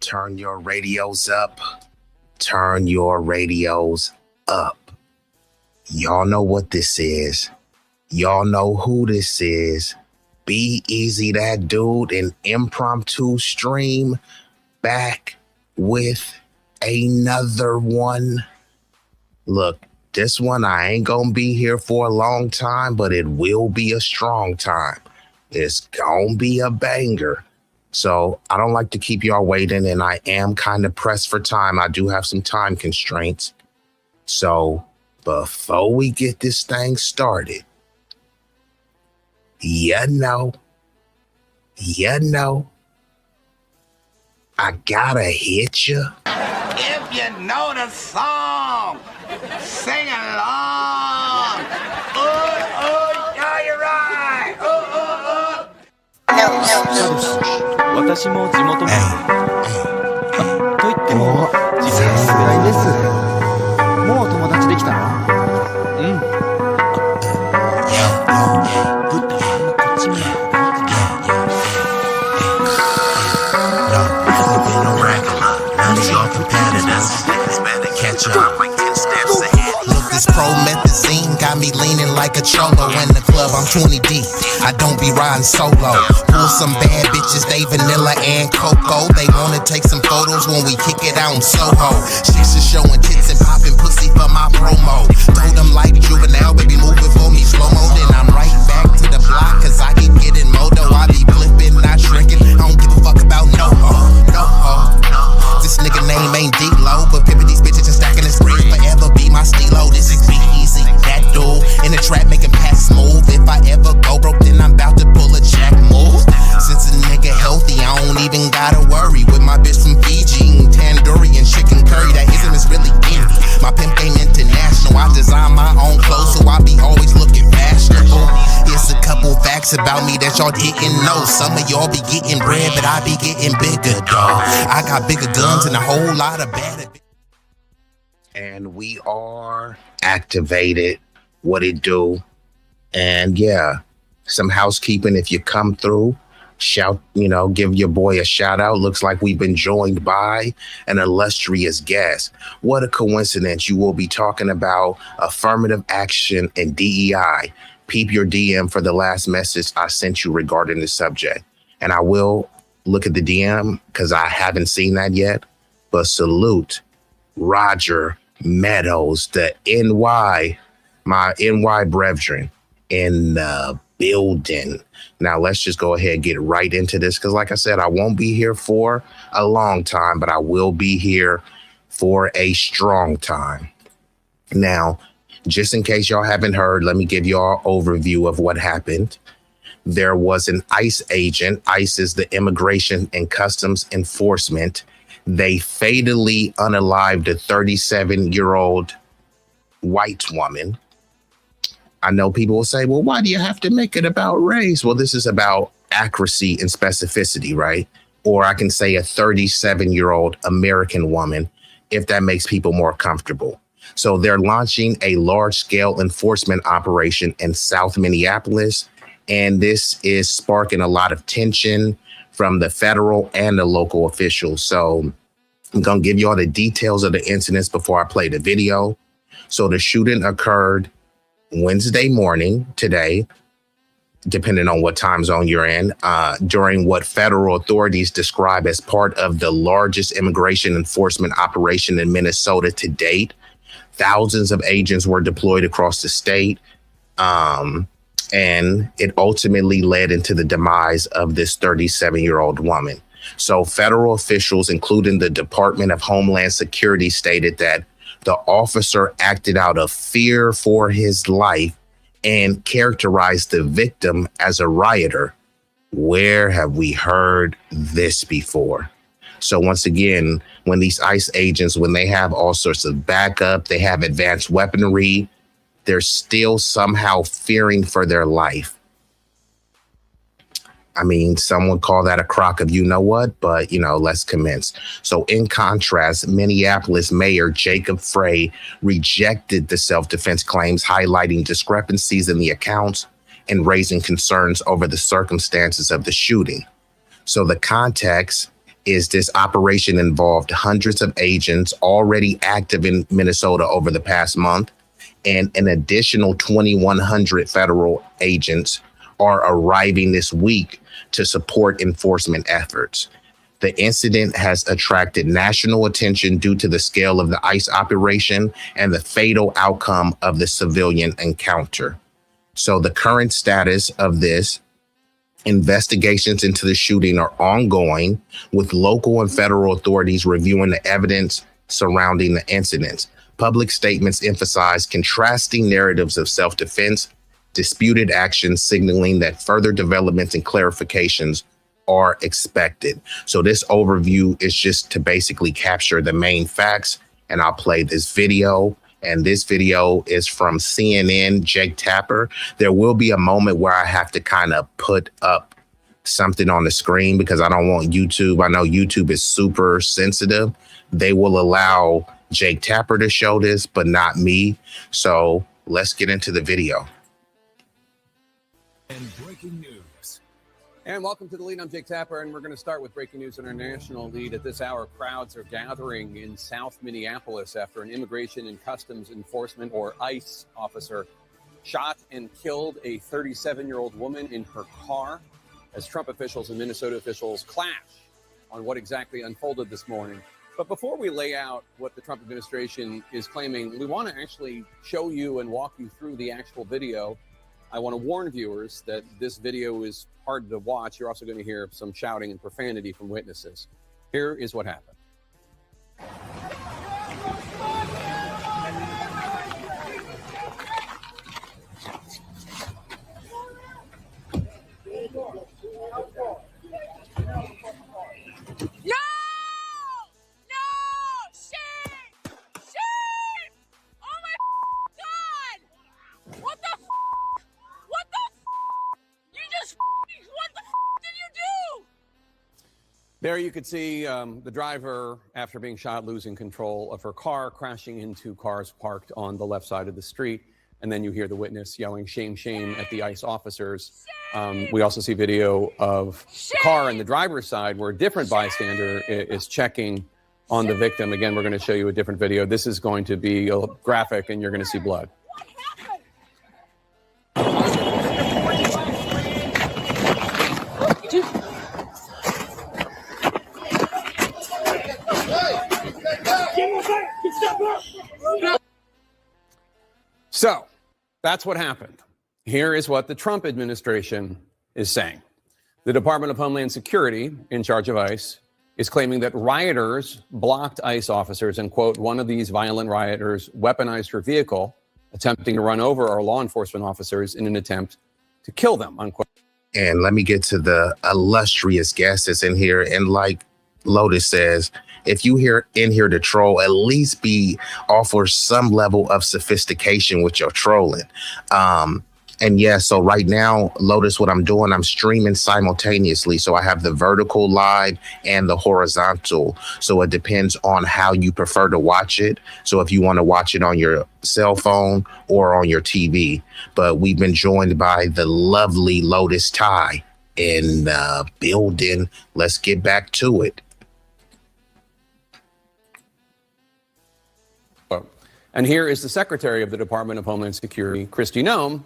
Turn your radios up. Turn your radios up. Y'all know what this is. Y'all know who this is. B-Eazy, that dude, an impromptu stream, back with another one. Look, this one I ain't gonna be here for a long time, but it will be a strong time. It's gonna be a banger. So I don't like to keep y'all waiting, and I am kind of pressed for time. I do have some time constraints. So before we get this thing started, you know, I gotta hit you. If you know the song, sing along. Yeah, you're right. 私も地元民と言っても実際ぐらいです。もう友達できたの？うん。ぶったまんまこっち見ろ。This promethazine got me leaning like a cholo. In the club, I'm 20 deep. I don't be riding solo. Pull some bad bitches, they vanilla and cocoa. They wanna take some photos when we kick it out in Soho. Chicks are showing tits and popping pussy for my promo. Told them like juvenile, baby, move it for me slow-mo. Then I'm right back to the block, cause I keep getting modo. I be flipping, not shrinking. I don't give a fuck about no ho. This nigga name ain't D-Lo, but pimping these bitches and stacking this bread forever be my stilo. This is B-Eazy, that dude in the trap making pass smooth. If I ever go broke, then I'm about to pull a jack move. Since a nigga healthy, I don't even gotta worry. With my bitch from Fiji, eating tandoori and chicken curry. That ism is really indie. My pimp game international. I design my own clothes, so I be always looking fashionable. Here's a couple facts about me that y'all didn't know. Some of y'all be getting bread, but I be getting bigger, dawg. I got bigger guns and a whole lot of better. And we are activated. What it do? And yeah, some housekeeping. If you come through, shout, give your boy a shout out. Looks like we've been joined by an illustrious guest. What a coincidence. You will be talking about affirmative action and DEI. Peep your DM for the last message I sent you regarding the subject. And I will look at the DM because I haven't seen that yet. But salute Roger Meadows, the NY, my NY brethren in the building. Now let's just go ahead and get right into this, because like I said, I won't be here for a long time, but I will be here for a strong time. Now, just in case y'all haven't heard, let me give y'all an overview of what happened. There was an ICE agent. ICE is the Immigration and Customs Enforcement. They fatally unalived a 37-year-old white woman. I know people will say, well, why do you have to make it about race? Well, this is about accuracy and specificity, right? Or I can say a 37-year-old American woman, if that makes people more comfortable. So they're launching a large-scale enforcement operation in South Minneapolis, and this is sparking a lot of tension from the federal and the local officials. So I'm going to give you all the details of the incidents before I play the video. So the shooting occurred Wednesday morning today, depending on what time zone you're in, during what federal authorities describe as part of the largest immigration enforcement operation in Minnesota to date. Thousands of agents were deployed across the state. And it ultimately led into the demise of this 37-year-old woman. So federal officials, including the Department of Homeland Security, stated that the officer acted out of fear for his life and characterized the victim as a rioter. Where have we heard this before? So once again, when these ICE agents, when they have all sorts of backup, they have advanced weaponry, they're still somehow fearing for their life. I mean, some would call that a crock of you know what, but, let's commence. So in contrast, Minneapolis Mayor Jacob Frey rejected the self-defense claims, highlighting discrepancies in the accounts and raising concerns over the circumstances of the shooting. So the context is this operation involved hundreds of agents already active in Minnesota over the past month, and an additional 2,100 federal agents are arriving this week to support enforcement efforts. The incident has attracted national attention due to the scale of the ICE operation and the fatal outcome of the civilian encounter. So the current status of this, investigations into the shooting are ongoing, with local and federal authorities reviewing the evidence surrounding the incidents. Public statements emphasize contrasting narratives of self-defense, disputed actions, signaling that further developments and clarifications are expected. So this overview is just to basically capture the main facts, and I'll play this video. And this video is from CNN, Jake Tapper. There will be a moment where I have to kind of put up something on the screen because I don't want YouTube. I know YouTube is super sensitive. They will allow Jake Tapper to show this, but not me. So let's get into the video. And breaking news. And welcome to the lead. I'm Jake Tapper, and we're going to start with breaking news on our national lead. At this hour, crowds are gathering in South Minneapolis after an Immigration and Customs Enforcement, or ICE, officer shot and killed a 37-year-old woman in her car as Trump officials and Minnesota officials clash on what exactly unfolded this morning. But before we lay out what the Trump administration is claiming, we want to actually show you and walk you through the actual video. I want to warn viewers that this video is hard to watch. You're also going to hear some shouting and profanity from witnesses. Here is what happened. There you could see the driver, after being shot, losing control of her car, crashing into cars parked on the left side of the street. And then you hear the witness yelling, "Shame, shame," at the ICE officers. We also see video of the car on the driver's side where a different bystander is checking on the victim. Again, we're going to show you a different video. This is going to be graphic, and you're going to see blood. So that's what happened. Here is what the Trump administration is saying. The Department of Homeland Security, in charge of ICE, is claiming that rioters blocked ICE officers and, quote, one of these violent rioters weaponized her vehicle, attempting to run over our law enforcement officers in an attempt to kill them, unquote. And let me get to the illustrious guest that's in here. And like Lotus says, if you in here to troll, at least offer some level of sophistication with your trolling. And yeah, so right now, Lotus, what I'm doing, I'm streaming simultaneously. So I have the vertical live and the horizontal. So it depends on how you prefer to watch it. So if you want to watch it on your cell phone or on your TV. But we've been joined by the lovely Lotus Ty in the building. Let's get back to it. And here is the Secretary of the Department of Homeland Security, Kristi Noem,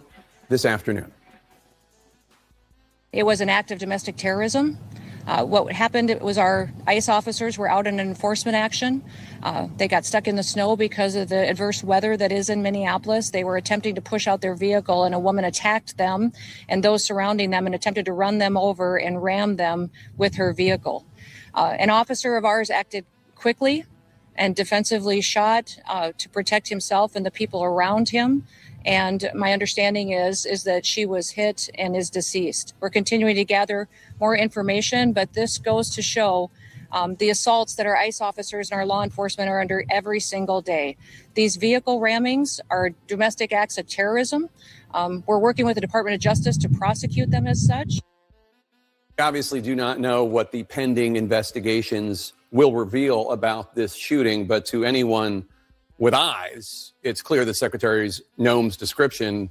this afternoon. It was an act of domestic terrorism. What happened was our ICE officers were out in an enforcement action. They got stuck in the snow because of the adverse weather that is in Minneapolis. They were attempting to push out their vehicle, and a woman attacked them and those surrounding them and attempted to run them over and ram them with her vehicle. An officer of ours acted quickly and defensively shot to protect himself and the people around him. And my understanding is that she was hit and is deceased. We're continuing to gather more information, but this goes to show the assaults that our ICE officers and our law enforcement are under every single day. These vehicle rammings are domestic acts of terrorism. We're working with the Department of Justice to prosecute them as such. We obviously do not know what the pending investigations will reveal about this shooting, but to anyone with eyes, it's clear the Secretary's Noam's description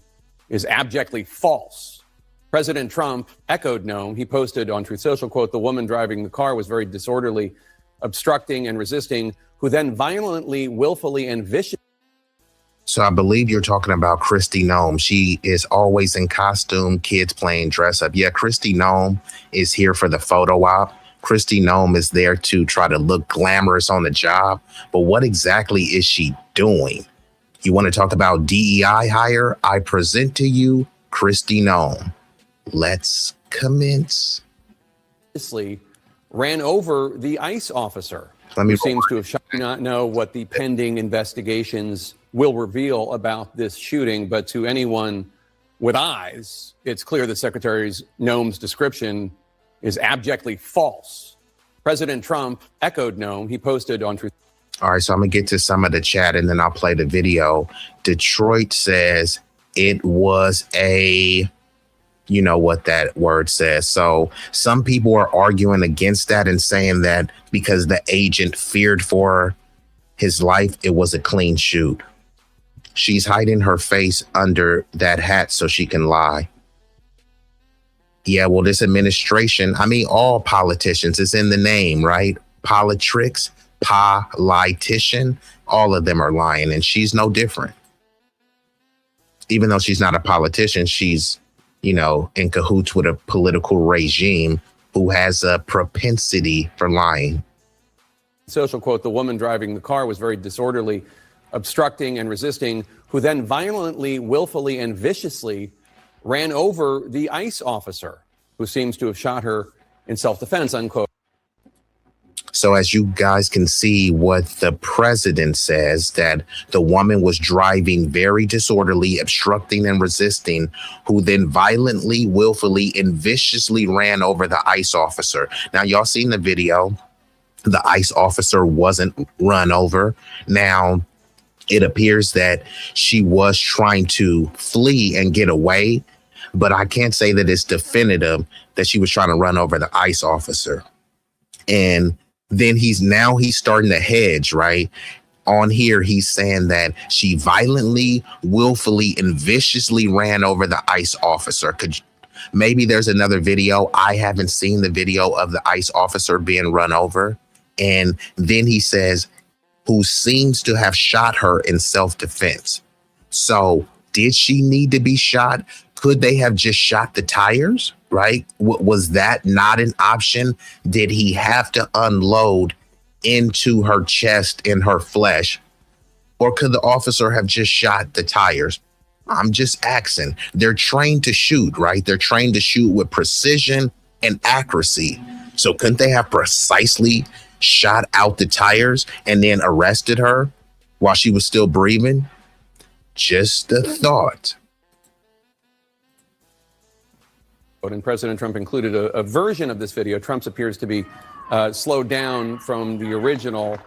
is abjectly false. President Trump echoed Noam. He posted on Truth Social, quote, "The woman driving the car was very disorderly, obstructing and resisting, who then violently, willfully, and viciously..." So I believe you're talking about Kristi Noem. She is always in costume, kids playing dress up. Yeah, Kristi Noem is here for the photo op. Kristi Noem is there to try to look glamorous on the job. But what exactly is she doing? You want to talk about DEI hire? I present to you Kristi Noem. Let's commence. Ran over the ICE officer, who seems to have shot. Do not know what the pending investigations will reveal about this shooting, but to anyone with eyes, it's clear the Secretary's Noam's description is abjectly false. President Trump echoed Noam. He posted on Truth. All right, so I'm gonna get to some of the chat and then I'll play the video. Detroit says it was a, you know what that word says. So some people are arguing against that and saying that because the agent feared for his life, it was a clean shoot. She's hiding her face under that hat so she can lie. Yeah, well, this administration, I mean, all politicians, it's in the name, right? Politrix, politician, all of them are lying, and she's no different. Even though she's not a politician, she's, you know, in cahoots with a political regime who has a propensity for lying. Social, quote, "The woman driving the car was very disorderly, obstructing and resisting, who then violently, willfully, and viciously ran over the ICE officer, who seems to have shot her in self-defense," unquote. So as you guys can see what the president says, that the woman was driving very disorderly, obstructing and resisting, who then violently, willfully, and viciously ran over the ICE officer. Now, y'all seen the video. The ICE officer wasn't run over. Now, it appears that she was trying to flee and get away, but I can't say that it's definitive that she was trying to run over the ICE officer. And then he's starting to hedge, right? On here, he's saying that she violently, willfully, and viciously ran over the ICE officer. Maybe there's another video. I haven't seen the video of the ICE officer being run over. And then he says, who seems to have shot her in self-defense. So did she need to be shot? Could they have just shot the tires, right? Was that not an option? Did he have to unload into her chest and her flesh? Or could the officer have just shot the tires? I'm just asking. They're trained to shoot, right? They're trained to shoot with precision and accuracy. So couldn't they have precisely shot out the tires and then arrested her while she was still breathing? Just a thought. And President Trump included a version of this video. Trump's appears to be slowed down from the original.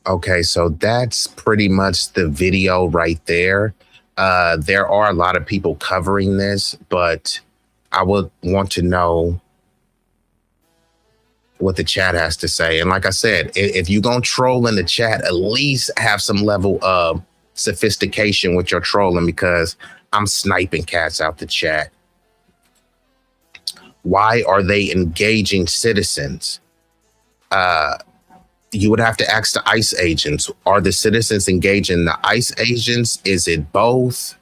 Okay, so that's pretty much the video right there. There are a lot of people covering this, but I would want to know what the chat has to say. And like I said, if you're going to troll in the chat, at least have some level of sophistication with your trolling, because I'm sniping cats out the chat. Why are they engaging citizens? You would have to ask the ICE agents. Are the citizens engaging the ICE agents? Is it both?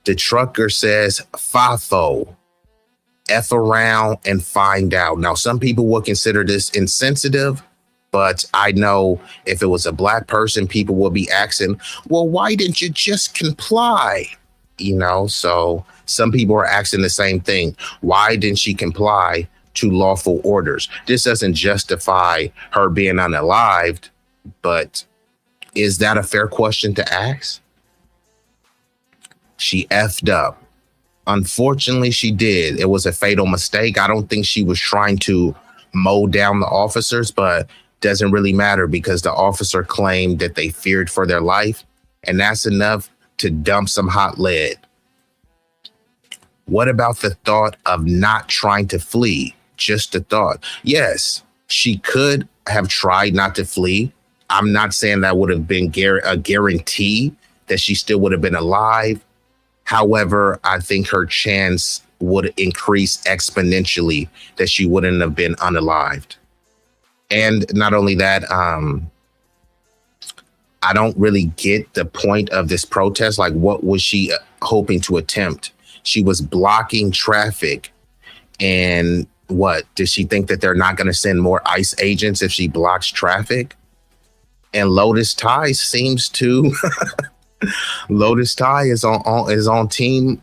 The trucker says FIFO, F around and find out. Now, some people will consider this insensitive, but I know if it was a black person, people will be asking, well, why didn't you just comply? You know, so some people are asking the same thing. Why didn't she comply to lawful orders? This doesn't justify her being unalived, but is that a fair question to ask? She effed up. Unfortunately, she did. It was a fatal mistake. I don't think she was trying to mow down the officers, but doesn't really matter because the officer claimed that they feared for their life, and that's enough to dump some hot lead. What about the thought of not trying to flee? Just the thought. Yes, she could have tried not to flee. I'm not saying that would have been a guarantee that she still would have been alive. However, I think her chance would increase exponentially that she wouldn't have been unalived. And not only that, I don't really get the point of this protest. Like, what was she hoping to attempt? She was blocking traffic. And what, does she think that they're not going to send more ICE agents if she blocks traffic? And Lotus Tie seems to Lotus Tie is on team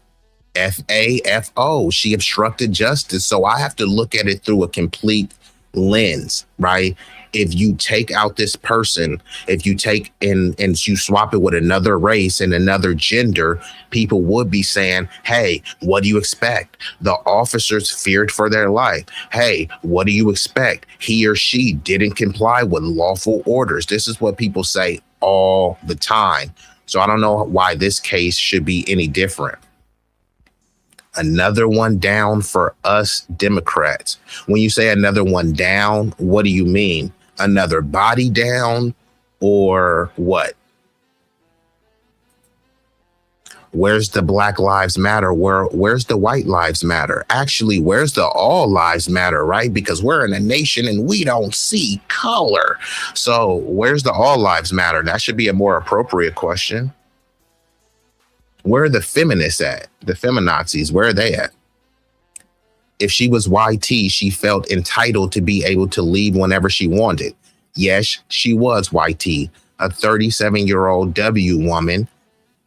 FAFO. She obstructed justice. So I have to look at it through a complete lens, right? If you take out this person, if you take and you swap it with another race and another gender, people would be saying, hey, what do you expect? The officers feared for their life. Hey, what do you expect? He or she didn't comply with lawful orders. This is what people say all the time. So I don't know why this case should be any different. Another one down for us Democrats. When you say another one down, what do you mean? Another body down or what? Where's the Black Lives Matter? Where's the White Lives Matter? Actually, where's the All Lives Matter, right? Because we're in a nation and we don't see color. So where's the All Lives Matter? That should be a more appropriate question. Where are the feminists at? The feminazis, where are they at? If she was YT, she felt entitled to be able to leave whenever she wanted. Yes, she was YT, a 37-year-old W woman.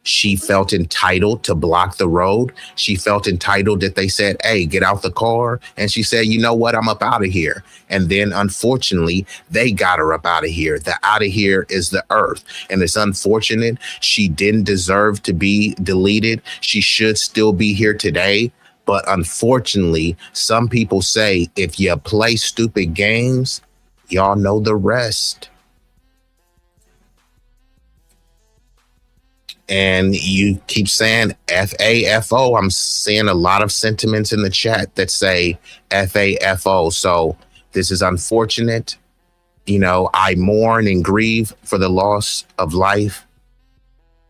She felt entitled to block the road. She felt entitled that they said, hey, get out the car. And she said, you know what? I'm up out of here. And then, unfortunately, they got her up out of here. The out of here is the earth. And it's unfortunate. She didn't deserve to be deleted. She should still be here today. But unfortunately, some people say if you play stupid games, y'all know the rest. And you keep saying FAFO. I'm seeing a lot of sentiments in the chat that say FAFO. So this is unfortunate. You know, I mourn and grieve for the loss of life.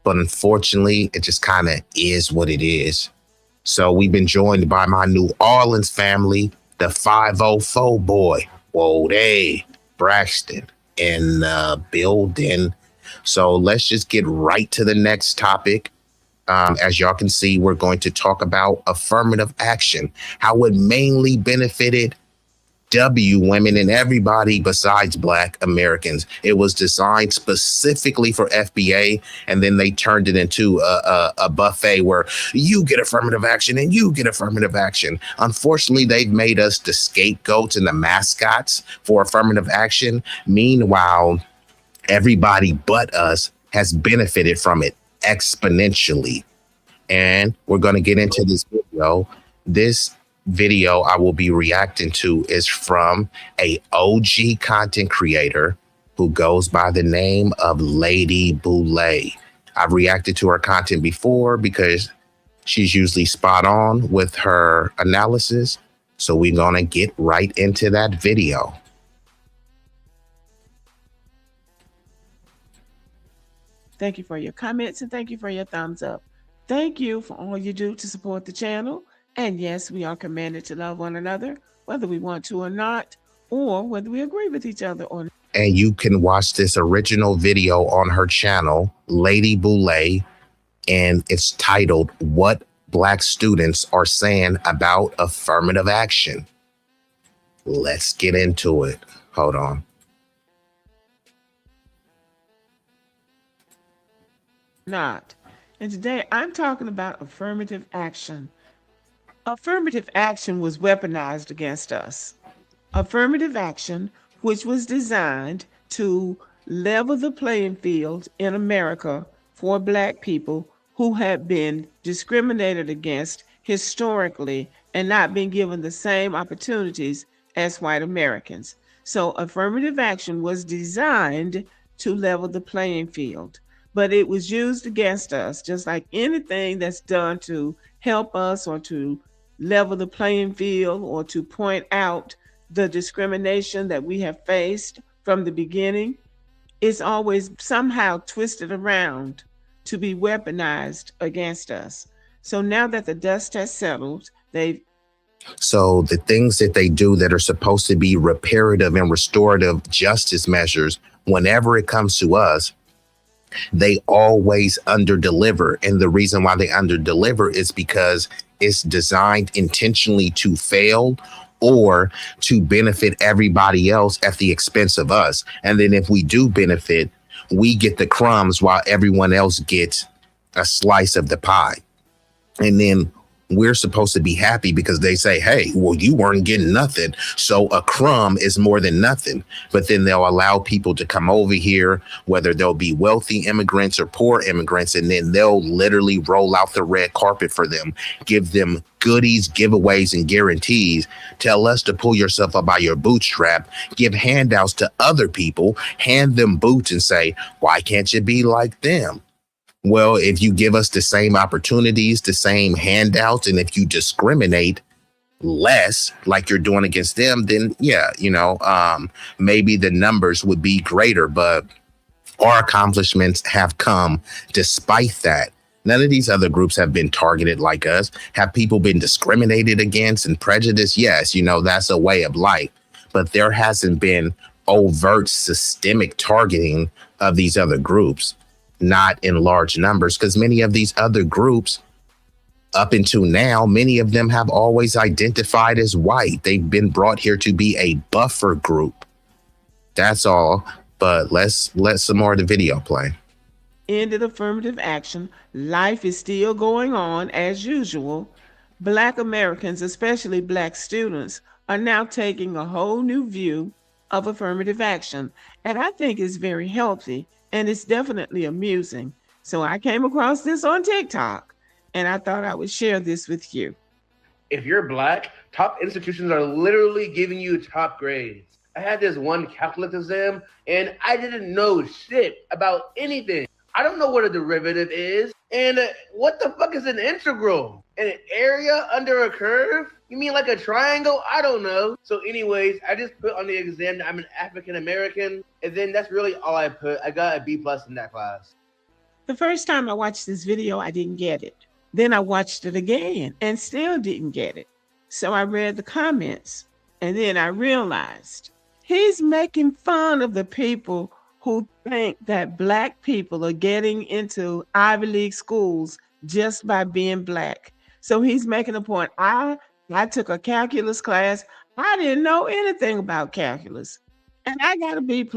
But unfortunately, it just kind of is what it is. So we've been joined by my New Orleans family, the 504 boy. Whoa, they Braxton in the building. So let's just get right to the next topic. As y'all can see, we're going to talk about affirmative action, how it mainly benefited W women and everybody besides Black Americans. It was designed specifically for FBA, and then they turned it into a buffet where you get affirmative action and you get affirmative action. Unfortunately, they've made us the scapegoats and the mascots for affirmative action. Meanwhile, everybody but us has benefited from it exponentially. And we're going to get into this video. This video I will be reacting to is from a OG content creator who goes by the name of Lady Boulay. I've reacted to her content before because she's usually spot on with her analysis. So we're going to get right into that video. Thank you for your comments and thank you for your thumbs up. Thank you for all you do to support the channel. And yes, we are commanded to love one another, whether we want to or not, or whether we agree with each other or not. And you can watch this original video on her channel, Lady Boulay, and it's titled, What Black Students Are Saying About Affirmative Action. Let's get into it. Hold on. Not. And today I'm talking about affirmative action. Affirmative action was weaponized against us. Affirmative action, which was designed to level the playing field in America for Black people who had been discriminated against historically and not been given the same opportunities as white Americans. So affirmative action was designed to level the playing field, but it was used against us, just like anything that's done to help us or to level the playing field or to point out the discrimination that we have faced from the beginning. It's always somehow twisted around to be weaponized against us. So now that the dust has settled, So the things that they do that are supposed to be reparative and restorative justice measures, whenever it comes to us, they always underdeliver. And the reason why they underdeliver is because it's designed intentionally to fail or to benefit everybody else at the expense of us. And then if we do benefit, we get the crumbs while everyone else gets a slice of the pie. And then we're supposed to be happy because they say, hey, well, you weren't getting nothing, so a crumb is more than nothing. But then they'll allow people to come over here, whether they'll be wealthy immigrants or poor immigrants, and then they'll literally roll out the red carpet for them, give them goodies, giveaways, and guarantees, tell us to pull yourself up by your bootstrap, give handouts to other people, hand them boots and say, why can't you be like them? Well, if you give us the same opportunities, the same handouts, and if you discriminate less like you're doing against them, then yeah, maybe the numbers would be greater, but our accomplishments have come despite that. None of these other groups have been targeted like us. Have people been discriminated against and prejudiced? Yes, that's a way of life, but there hasn't been overt systemic targeting of these other groups. Not in large numbers, because many of these other groups up until now, many of them have always identified as white. They've been brought here to be a buffer group. That's all. But let's let some more of the video play. Ended affirmative action. Life is still going on as usual. Black Americans, especially Black students, are now taking a whole new view of affirmative action. And I think it's very healthy. And it's definitely amusing. So I came across this on TikTok, and I thought I would share this with you. If you're Black, top institutions are literally giving you top grades. I had this one calculus exam, and I didn't know shit about anything. I don't know what a derivative is, and what the fuck is an integral? An area under a curve? You mean like a triangle? I don't know. So anyways, I just put on the exam that I'm an African American, and then that's really all I put. I got a B+ in that class. The first time I watched this video, I didn't get it. Then I watched it again and still didn't get it. So I read the comments, and then I realized he's making fun of the people who think that Black people are getting into Ivy League schools just by being Black. So he's making a point. I took a calculus class. I didn't know anything about calculus, and I got a B+.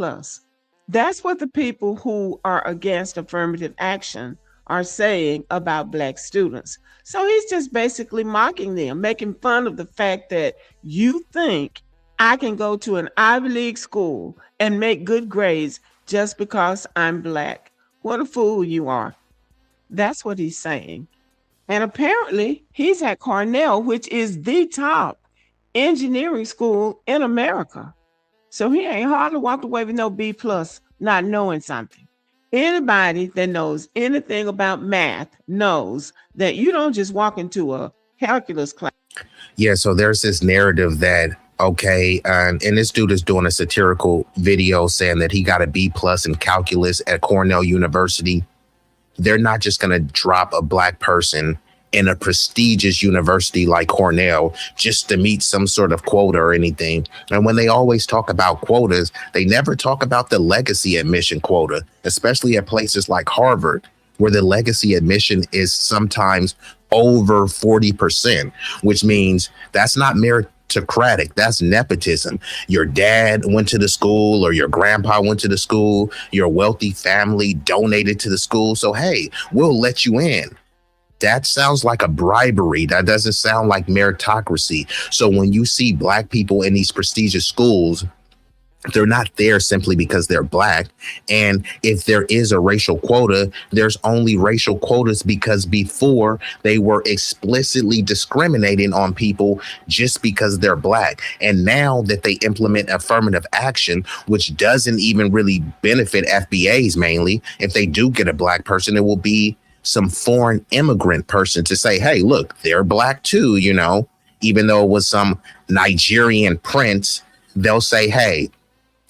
That's what the people who are against affirmative action are saying about Black students. So he's just basically mocking them, making fun of the fact that you think I can go to an Ivy League school and make good grades just because I'm Black. What a fool you are. That's what he's saying. And apparently he's at Cornell, which is the top engineering school in America. So he ain't hardly walked away with no B+, not knowing something. Anybody that knows anything about math knows that you don't just walk into a calculus class. Yeah, so there's this narrative that, okay, and this dude is doing a satirical video saying that he got a B+ in calculus at Cornell University. They're not just going to drop a Black person in a prestigious university like Cornell just to meet some sort of quota or anything. And when they always talk about quotas, they never talk about the legacy admission quota, especially at places like Harvard, where the legacy admission is sometimes over 40%, which means that's not meritocratic, that's nepotism. Your dad went to the school or your grandpa went to the school, your wealthy family donated to the school. So, hey, we'll let you in. That sounds like a bribery. That doesn't sound like meritocracy. So when you see Black people in these prestigious schools, they're not there simply because they're Black. And if there is a racial quota, there's only racial quotas because before they were explicitly discriminating on people just because they're Black. And now that they implement affirmative action, which doesn't even really benefit FBAs mainly, if they do get a Black person, it will be some foreign immigrant person to say, hey, look, they're Black too, you know, even though it was some Nigerian prince, they'll say, hey,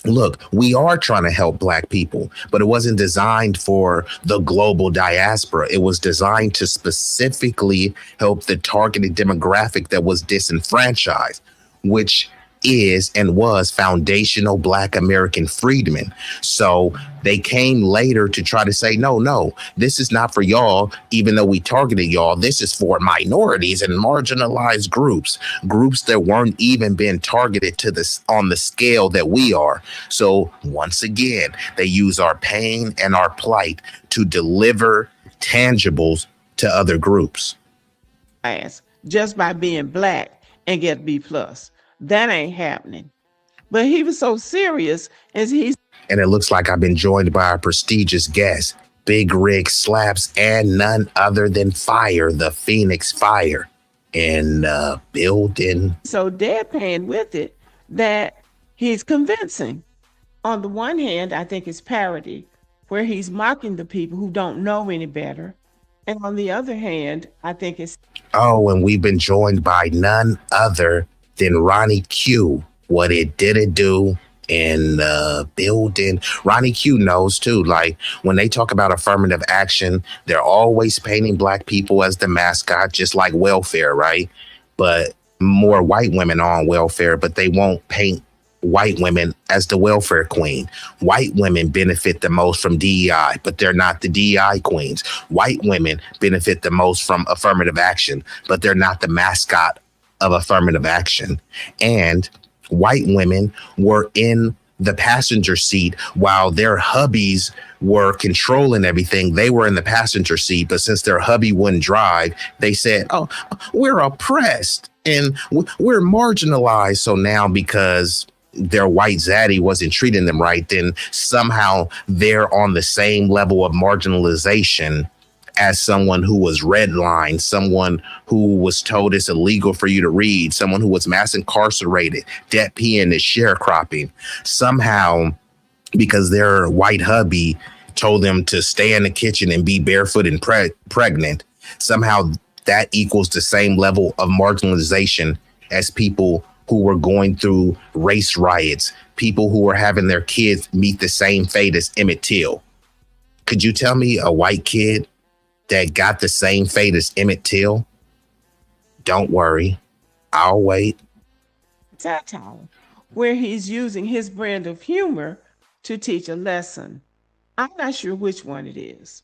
look, we are trying to help Black people, but it wasn't designed for the global diaspora. It was designed to specifically help the targeted demographic that was disenfranchised, which is and was foundational Black American freedmen. So they came later to try to say, no, this is not for y'all, even though we targeted y'all. This is for minorities and marginalized groups that weren't even being targeted to this on the scale that we are. So once again, they use our pain and our plight to deliver tangibles to other groups. Just by being Black and get B+. That ain't happening. But he was so serious as he's. And it looks like I've been joined by a prestigious guest, Big Rig Slaps, and none other than Fire, the Phoenix Fire, in building. So deadpan with it that he's convincing. On the one hand, I think it's parody, where he's mocking the people who don't know any better. And on the other hand, I think it's. Oh, and we've been joined by none other than Ronnie Q. What it didn't do in the building. Ronnie Q knows too, like when they talk about affirmative action, they're always painting Black people as the mascot, just like welfare, right? But more white women are on welfare, but they won't paint white women as the welfare queen. White women benefit the most from DEI, but they're not the DEI queens. White women benefit the most from affirmative action, but they're not the mascot of affirmative action. And white women were in the passenger seat while their hubbies were controlling everything. They were in the passenger seat, but since their hubby wouldn't drive, they said, oh, we're oppressed and we're marginalized. So now because their white zaddy wasn't treating them right, then somehow they're on the same level of marginalization as someone who was redlined, someone who was told it's illegal for you to read, someone who was mass incarcerated, debt peeing and sharecropping. Somehow, because their white hubby told them to stay in the kitchen and be barefoot and pregnant, somehow that equals the same level of marginalization as people who were going through race riots, people who were having their kids meet the same fate as Emmett Till. Could you tell me a white kid that got the same fate as Emmett Till? Don't worry, I'll wait. Satire, where he's using his brand of humor to teach a lesson. I'm not sure which one it is,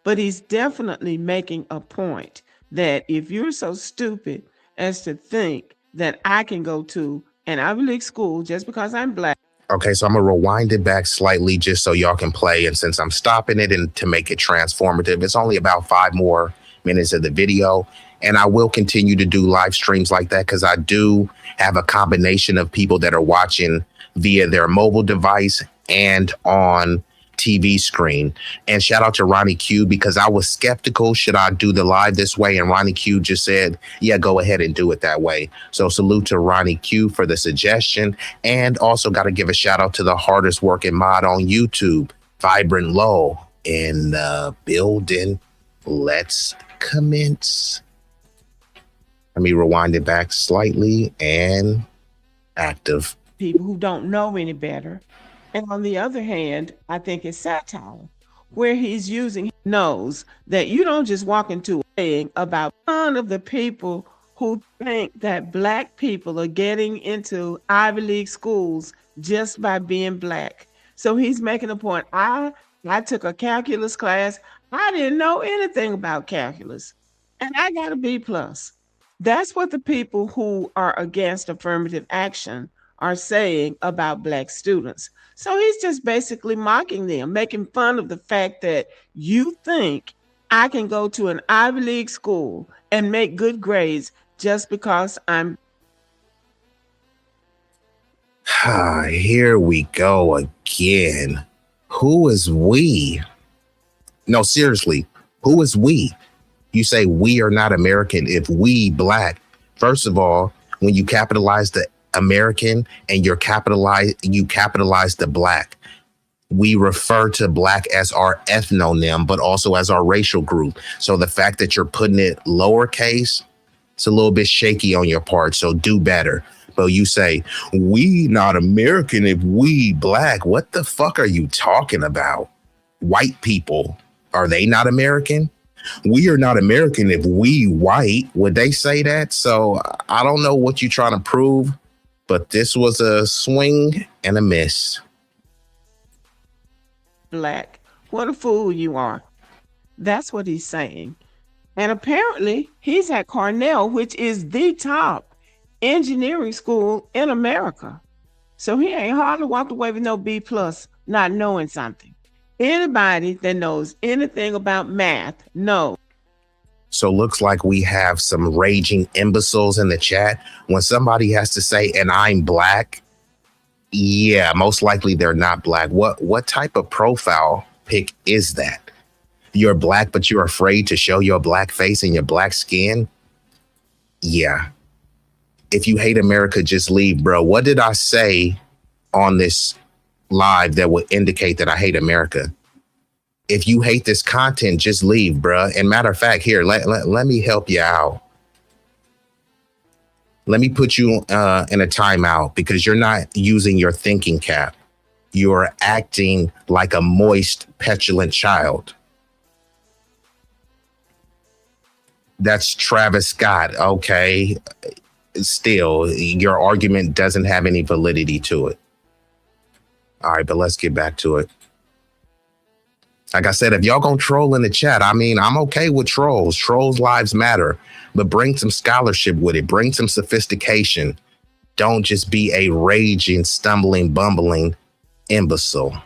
but he's definitely making a point that if you're so stupid as to think that I can go to an Ivy League school just because I'm Black. Okay, so I'm gonna rewind it back slightly just so y'all can play. And since I'm stopping it and to make it transformative, it's only about 5 more minutes of the video. And I will continue to do live streams like that because I do have a combination of people that are watching via their mobile device and on TV screen. And shout out to Ronnie Q, because I was skeptical, should I do the live this way? And Ronnie Q just said, yeah, go ahead and do it that way. So salute to Ronnie Q for the suggestion. And also got to give a shout out to the hardest working mod on YouTube, Vibrant Low, in the building. Let's commence. Let me rewind it back slightly and active. People who don't know any better. And on the other hand, I think it's satire, where he's using knows that you don't just walk into a thing about one of the people who think that black people are getting into Ivy League schools just by being black. So he's making a point. I took a calculus class. I didn't know anything about calculus, and I got a B plus. That's what the people who are against affirmative action are saying about black students. So he's just basically mocking them, making fun of the fact that you think I can go to an Ivy League school and make good grades just because I'm. Here we go again. Who is we? No, seriously, who is we? You say we are not American if we black. First of all, when you capitalize the American and you capitalize the black, we refer to black as our ethnonym, but also as our racial group. So the fact that you're putting it lowercase, it's a little bit shaky on your part. So do better. But you say, we not American if we black. What the fuck are you talking about? White people, are they not American? We are not American if we white. Would they say that? So I don't know what you're trying to prove, but this was a swing and a miss. Black. What a fool you are. That's what he's saying. And apparently he's at Cornell, which is the top engineering school in America. So he ain't hardly walked away with no B plus, not knowing something. Anybody that knows anything about math knows. So looks like we have some raging imbeciles in the chat. When somebody has to say, and I'm black, yeah, most likely they're not black. What type of profile pic is that? You're black, but you're afraid to show your black face and your black skin? Yeah. If you hate America, just leave, bro. What did I say on this live that would indicate that I hate America? If you hate this content, just leave, bruh. And matter of fact, here, let me help you out. Let me put you in a timeout because you're not using your thinking cap. You're acting like a moist, petulant child. That's Travis Scott. Okay. Still, your argument doesn't have any validity to it. All right, but let's get back to it. Like I said, if y'all gonna troll in the chat, I mean, I'm okay with trolls. Trolls' lives matter, but bring some scholarship with it. Bring some sophistication. Don't just be a raging, stumbling, bumbling imbecile.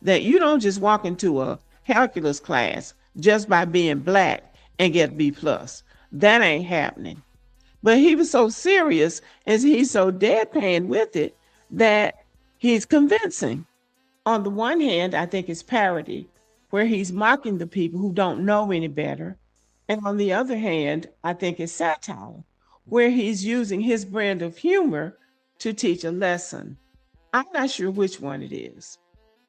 That you don't just walk into a calculus class just by being black and get B plus. That ain't happening. But he was so serious and he's so deadpan with it that he's convincing. On the one hand, I think it's parody, where he's mocking the people who don't know any better. And on the other hand, I think it's satire, where he's using his brand of humor to teach a lesson. I'm not sure which one it is,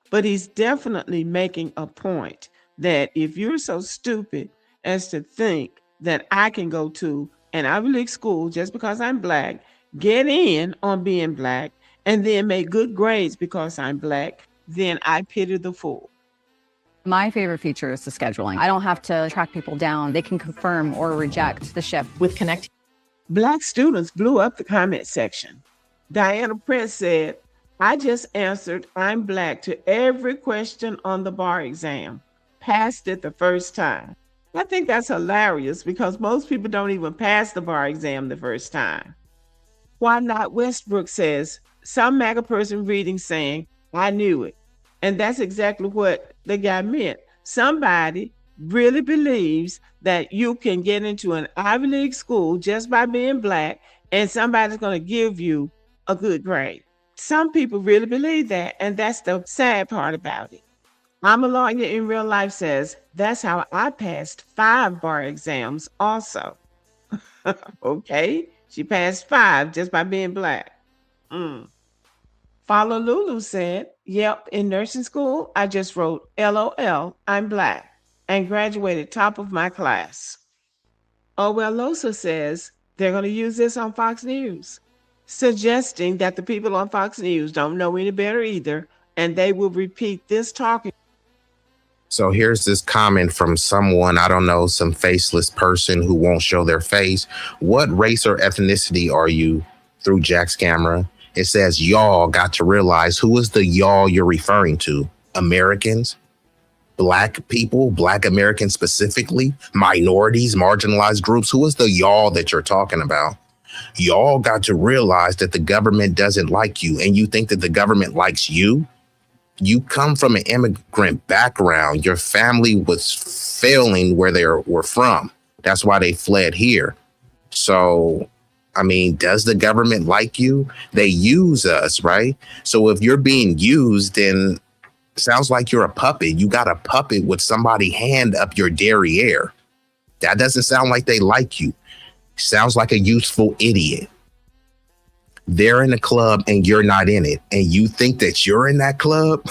but he's definitely making a point that if you're so stupid as to think that I can go to an Ivy League school just because I'm black, get in on being black, and then make good grades because I'm black, then I pity the fool. My favorite feature is the scheduling. I don't have to track people down. They can confirm or reject the shift with Connect. Black students blew up the comment section. Diana Prince said, I just answered I'm black to every question on the bar exam. Passed it the first time. I think that's hilarious because most people don't even pass the bar exam the first time. Why Not Westbrook says, some MAGA person reading saying, I knew it. And that's exactly what the guy meant. Somebody really believes that you can get into an Ivy League school just by being black and somebody's going to give you a good grade. Some people really believe that, and that's the sad part about it. I'm a lawyer in real life says, that's how I passed 5 bar exams also. Okay, she passed 5 just by being black. Follow Lulu said, yep, in nursing school, I just wrote LOL, I'm black, and graduated top of my class. Owelosa says they're going to use this on Fox News, suggesting that the people on Fox News don't know any better either, and they will repeat this talking. So here's this comment from someone, I don't know, some faceless person who won't show their face. What race or ethnicity are you? Through Jack's camera. It says, y'all got to realize who is the y'all you're referring to? Americans? Black people? Black Americans specifically? Minorities? Marginalized groups? Who is the y'all that you're talking about? Y'all got to realize that the government doesn't like you, and you think that the government likes you? You come from an immigrant background. Your family was failing where they were from. That's why they fled here. So, I mean, does the government like you? They use us, right? So if you're being used, then it sounds like you're a puppet. You got a puppet with somebody hand up your derriere. That doesn't sound like they like you. Sounds like a useful idiot. They're in a club and you're not in it, and you think that you're in that club.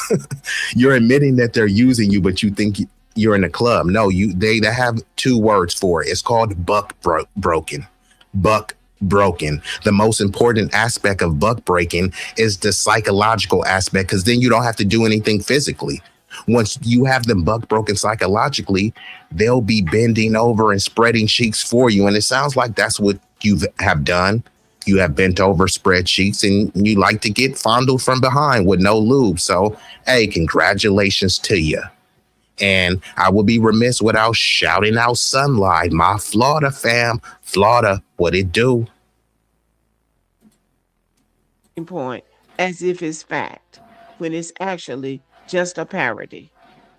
You're admitting that they're using you, but you think you're in a club. No, they have two words for it. It's called broken. Buck broken. The most important aspect of buck breaking is the psychological aspect, because then you don't have to do anything physically. Once you have them buck broken psychologically, they'll be bending over and spreading cheeks for you. And it sounds like that's what you have done. You have bent over, spread cheeks, and you like to get fondled from behind with no lube. So, hey, congratulations to you. And I would be remiss without shouting out Sunlight, my Florida fam. Florida, what it do? Point as if it's fact when it's actually just a parody.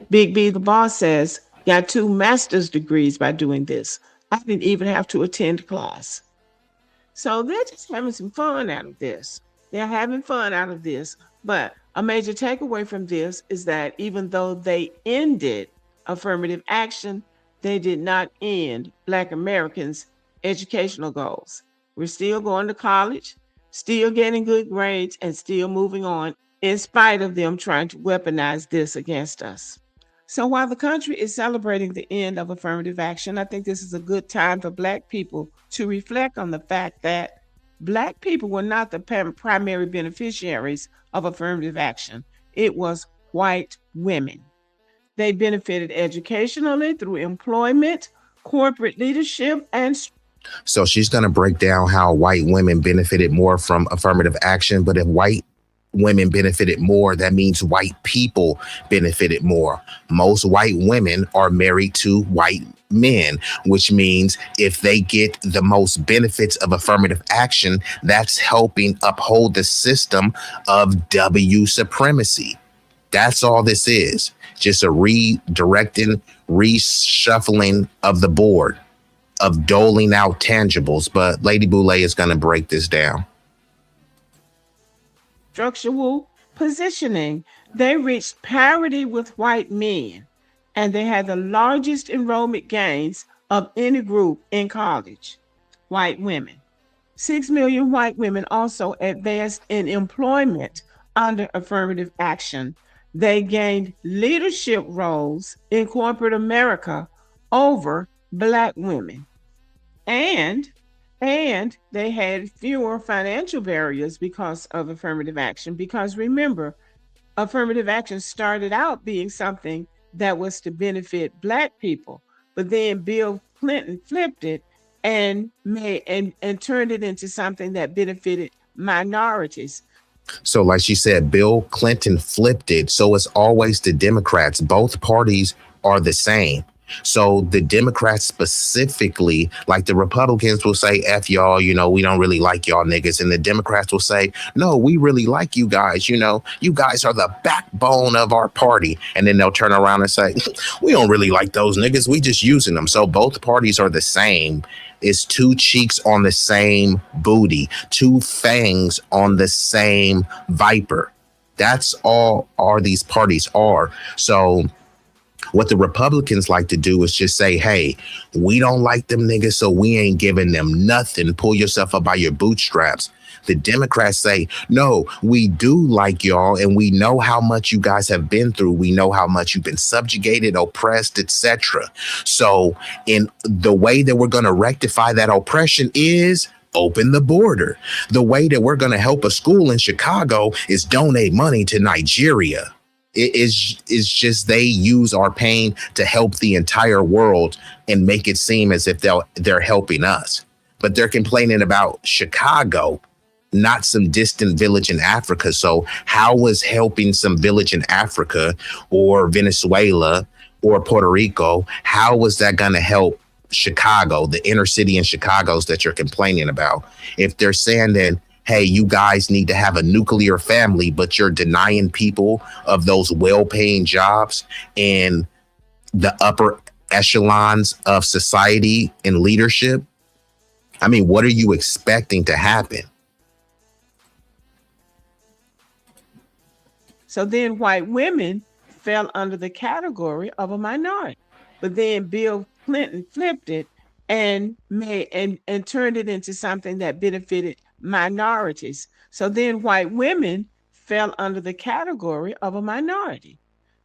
Big B, the boss, says, got 2 master's degrees by doing this. I didn't even have to attend class. So they're just having some fun out of this. They're having fun out of this. But a major takeaway from this is that even though they ended affirmative action, they did not end Black Americans' educational goals. We're still going to college, still getting good grades, and still moving on in spite of them trying to weaponize this against us. So while the country is celebrating the end of affirmative action, I think this is a good time for Black people to reflect on the fact that Black people were not the primary beneficiaries of affirmative action. It was white women. They benefited educationally through employment, corporate leadership, and so she's going to break down how white women benefited more from affirmative action. But if white women benefited more, that means white people benefited more. Most white women are married to white men, which means if they get the most benefits of affirmative action, that's helping uphold the system of W supremacy. That's all this is. Just a redirecting, reshuffling of the board, of doling out tangibles. But Lady Boulay is going to break this down. Structural positioning. They reached parity with white men, and they had the largest enrollment gains of any group in college. White women. 6 million white women also advanced in employment under affirmative action. They gained leadership roles in corporate America over Black women. And they had fewer financial barriers because of affirmative action. Because remember, affirmative action started out being something that was to benefit Black people, but then Bill Clinton flipped it and turned it into something that benefited minorities. So like she said, Bill Clinton flipped it. So it's always the Democrats. Both parties are the same. So the Democrats specifically, like the Republicans will say, F y'all, we don't really like y'all niggas. And the Democrats will say, no, we really like you guys. You guys are the backbone of our party. And then they'll turn around and say, we don't really like those niggas. We just using them. So both parties are the same. It's 2 cheeks on the same booty, 2 fangs on the same viper. That's all these parties are. So what the Republicans like to do is just say, hey, we don't like them niggas, so we ain't giving them nothing. Pull yourself up by your bootstraps. The Democrats say, no, we do like y'all, and we know how much you guys have been through. We know how much you've been subjugated, oppressed, etc. So in the way that we're going to rectify that oppression is open the border. The way that we're going to help a school in Chicago is donate money to Nigeria. It's just they use our pain to help the entire world and make it seem as if they're helping us. But they're complaining about Chicago, not some distant village in Africa. So how was helping some village in Africa or Venezuela or Puerto Rico, how was that going to help Chicago, the inner city in Chicago's that you're complaining about? If they're saying that, hey, you guys need to have a nuclear family, but you're denying people of those well-paying jobs in the upper echelons of society and leadership, I mean, what are you expecting to happen? So then white women fell under the category of a minority. But then Bill Clinton flipped it and made and turned it into something that benefited minorities. So then white women fell under the category of a minority.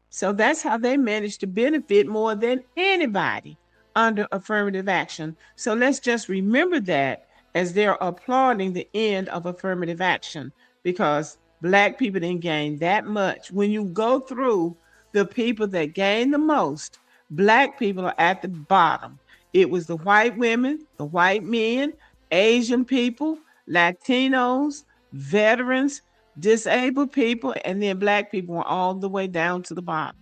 So that's how they managed to benefit more than anybody under affirmative action. So let's just remember that as they're applauding the end of affirmative action, because Black people didn't gain that much. When you go through the people that gain the most, Black people are at the bottom. It was the white women, the white men, Asian people, Latinos, veterans, disabled people, and then Black people were all the way down to the bottom.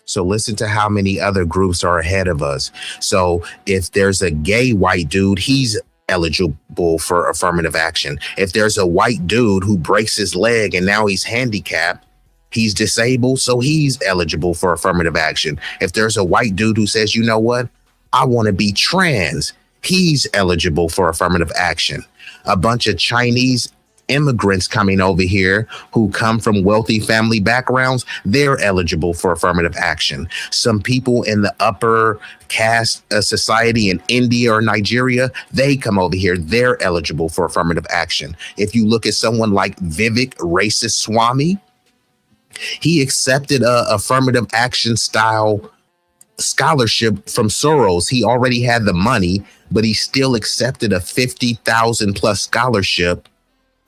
So listen to how many other groups are ahead of us. So if there's a gay white dude, he's eligible for affirmative action. If there's a white dude who breaks his leg and now he's handicapped, he's disabled, so he's eligible for affirmative action. If there's a white dude who says, you know what, I want to be trans, he's eligible for affirmative action. A bunch of Chinese immigrants coming over here who come from wealthy family backgrounds, they're eligible for affirmative action. Some people in the upper caste society in India or Nigeria, they come over here, they're eligible for affirmative action. If you look at someone like Vivek Ramaswamy, he accepted a affirmative action style scholarship from Soros. He already had the money, but he still accepted a 50,000 plus scholarship.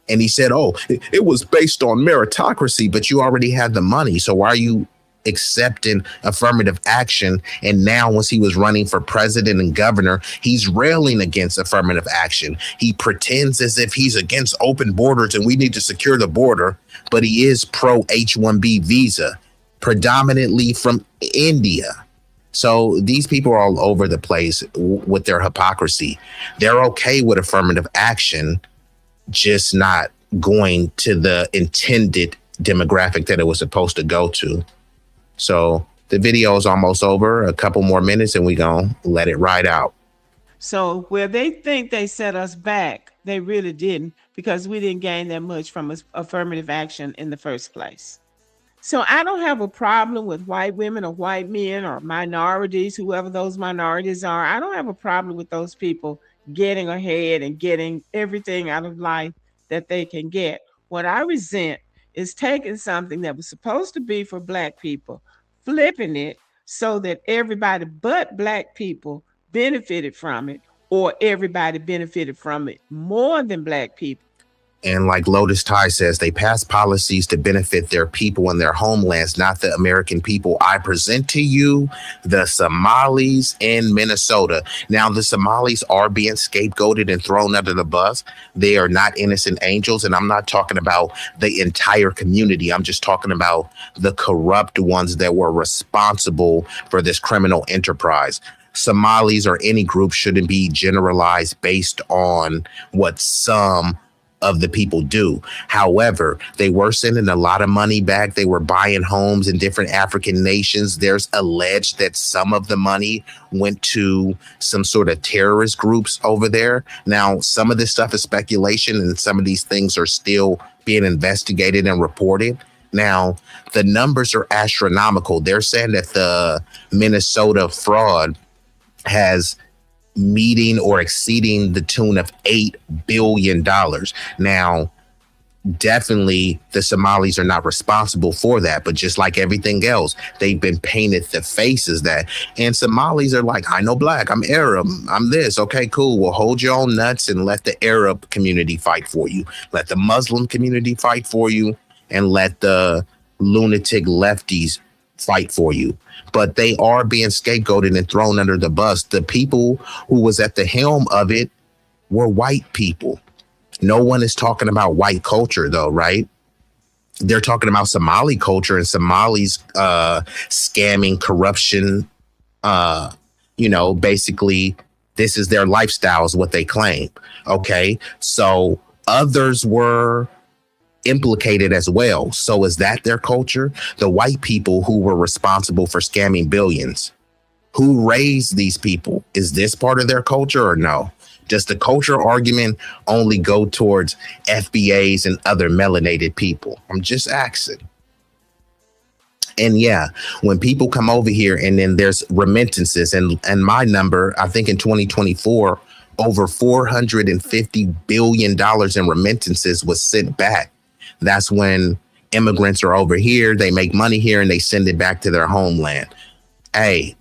And he said, oh, it was based on meritocracy, but you already had the money. So why are you accepting affirmative action? And now once he was running for president and governor, he's railing against affirmative action. He pretends as if he's against open borders and we need to secure the border, but he is pro H-1B visa, predominantly from India. So these people are all over the place with their hypocrisy. They're okay with affirmative action, just not going to the intended demographic that it was supposed to go to. So the video is almost over. A couple more minutes and we gonna let it ride out. So where they think they set us back, they really didn't, because we didn't gain that much from affirmative action in the first place. So I don't have a problem with white women or white men or minorities, whoever those minorities are. I don't have a problem with those people getting ahead and getting everything out of life that they can get. What I resent is taking something that was supposed to be for Black people, flipping it so that everybody but Black people benefited from it, or everybody benefited from it more than Black people. And like Lotus Ty says, they pass policies to benefit their people and their homelands, not the American people. I present to you the Somalis in Minnesota. Now, the Somalis are being scapegoated and thrown under the bus. They are not innocent angels. And I'm not talking about the entire community. I'm just talking about the corrupt ones that were responsible for this criminal enterprise. Somalis or any group shouldn't be generalized based on what some of the people do. However, they were sending a lot of money back. They were buying homes in different African nations. There's alleged that some of the money went to some sort of terrorist groups over there. Now, some of this stuff is speculation and some of these things are still being investigated and reported. Now, the numbers are astronomical. They're saying that the Minnesota fraud has meeting or exceeding the tune of $8 billion. Now, definitely the Somalis are not responsible for that, but just like everything else, they've been painted the faces that, and Somalis are like, I know Black, I'm Arab, I'm this. Okay, cool. Well, hold your own nuts and let the Arab community fight for you. Let the Muslim community fight for you, and let the lunatic lefties fight for you, but they are being scapegoated and thrown under the bus. The people who was at the helm of it were white people. No one is talking about white culture though, right? They're talking about Somali culture and Somalis scamming, corruption. Basically, this is their lifestyle, is what they claim. Okay, so others were implicated as well. So is that their culture? The white people who were responsible for scamming billions, who raised these people, is this part of their culture or no? Does the culture argument only go towards FBAs and other melanated people? I'm just asking. And yeah, when people come over here and then there's remittances, and my number, I think in 2024, over $450 billion in remittances was sent back. That's when immigrants are over here, they make money here and they send it back to their homeland. Hey,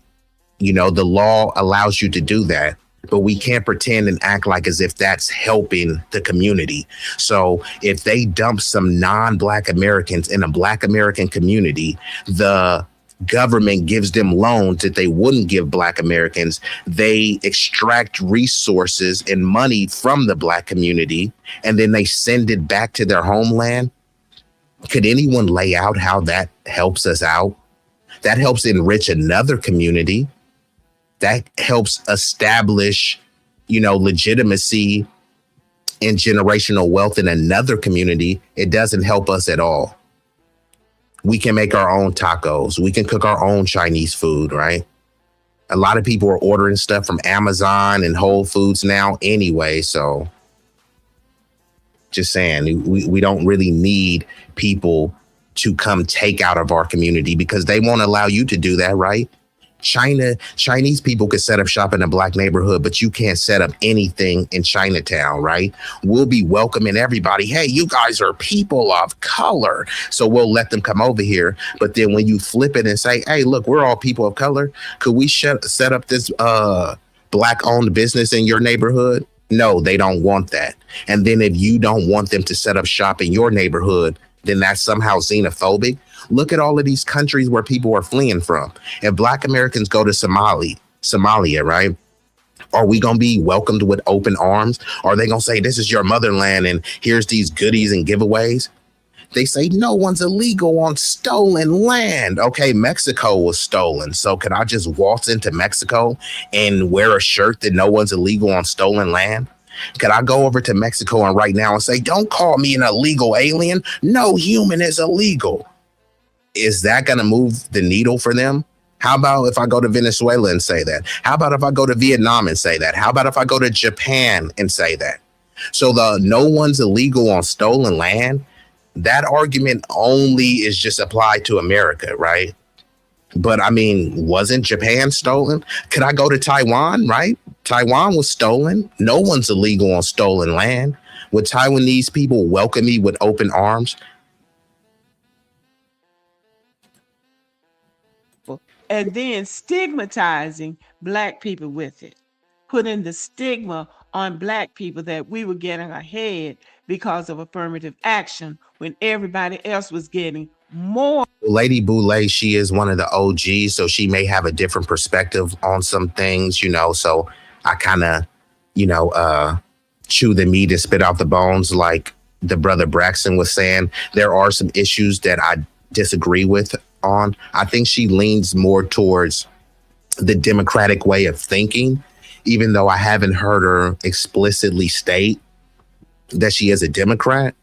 the law allows you to do that, but we can't pretend and act like as if that's helping the community. So if they dump some non-Black Americans in a Black American community, the government gives them loans that they wouldn't give Black Americans. They extract resources and money from the Black community, and then they send it back to their homeland. Could anyone lay out how that helps us out? That helps enrich another community. That helps establish, legitimacy and generational wealth in another community. It doesn't help us at all. We can make our own tacos. We can cook our own Chinese food, right? A lot of people are ordering stuff from Amazon and Whole Foods now anyway. So just saying, we don't really need people to come take out of our community because they won't allow you to do that, right? Chinese people could set up shop in a Black neighborhood, but you can't set up anything in Chinatown, right? We'll be welcoming everybody. Hey, you guys are people of color. So we'll let them come over here. But then when you flip it and say, hey, look, we're all people of color. Could we set up this Black owned business in your neighborhood? No, they don't want that. And then if you don't want them to set up shop in your neighborhood, then that's somehow xenophobic. Look at all of these countries where people are fleeing from. If Black Americans go to Somalia, right? Are we going to be welcomed with open arms? Are they going to say, this is your motherland and here's these goodies and giveaways? They say no one's illegal on stolen land. Okay, Mexico was stolen. So can I just waltz into Mexico and wear a shirt that no one's illegal on stolen land? Could I go over to Mexico and right now and say, don't call me an illegal alien? No human is illegal. Is that going to move the needle for them? How about if I go to Venezuela and say that? How about if I go to Vietnam and say that? How about if I go to Japan and say that? So the no one's illegal on stolen land, that argument only is just applied to America, right? But I mean, wasn't Japan stolen? Could I go to Taiwan, right? Taiwan was stolen. No one's illegal on stolen land. Would Taiwanese people welcome me with open arms? And then stigmatizing Black people with it, putting the stigma on Black people that we were getting ahead because of affirmative action when everybody else was getting more. Lady Boulay, she is one of the OGs, so she may have a different perspective on some things, so I kind of, chew the meat and spit out the bones like the brother Braxton was saying. There are some issues that I disagree with on. I think she leans more towards the democratic way of thinking, even though I haven't heard her explicitly state that she is a Democrat.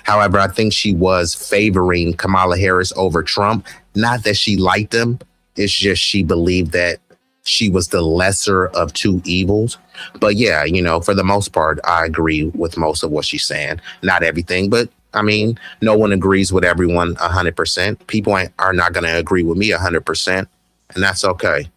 However, I think she was favoring Kamala Harris over Trump. Not that she liked him. It's just she believed that she was the lesser of two evils. But yeah, for the most part, I agree with most of what she's saying. Not everything, but I mean, no one agrees with everyone 100%. People are not going to agree with me 100%, and that's okay.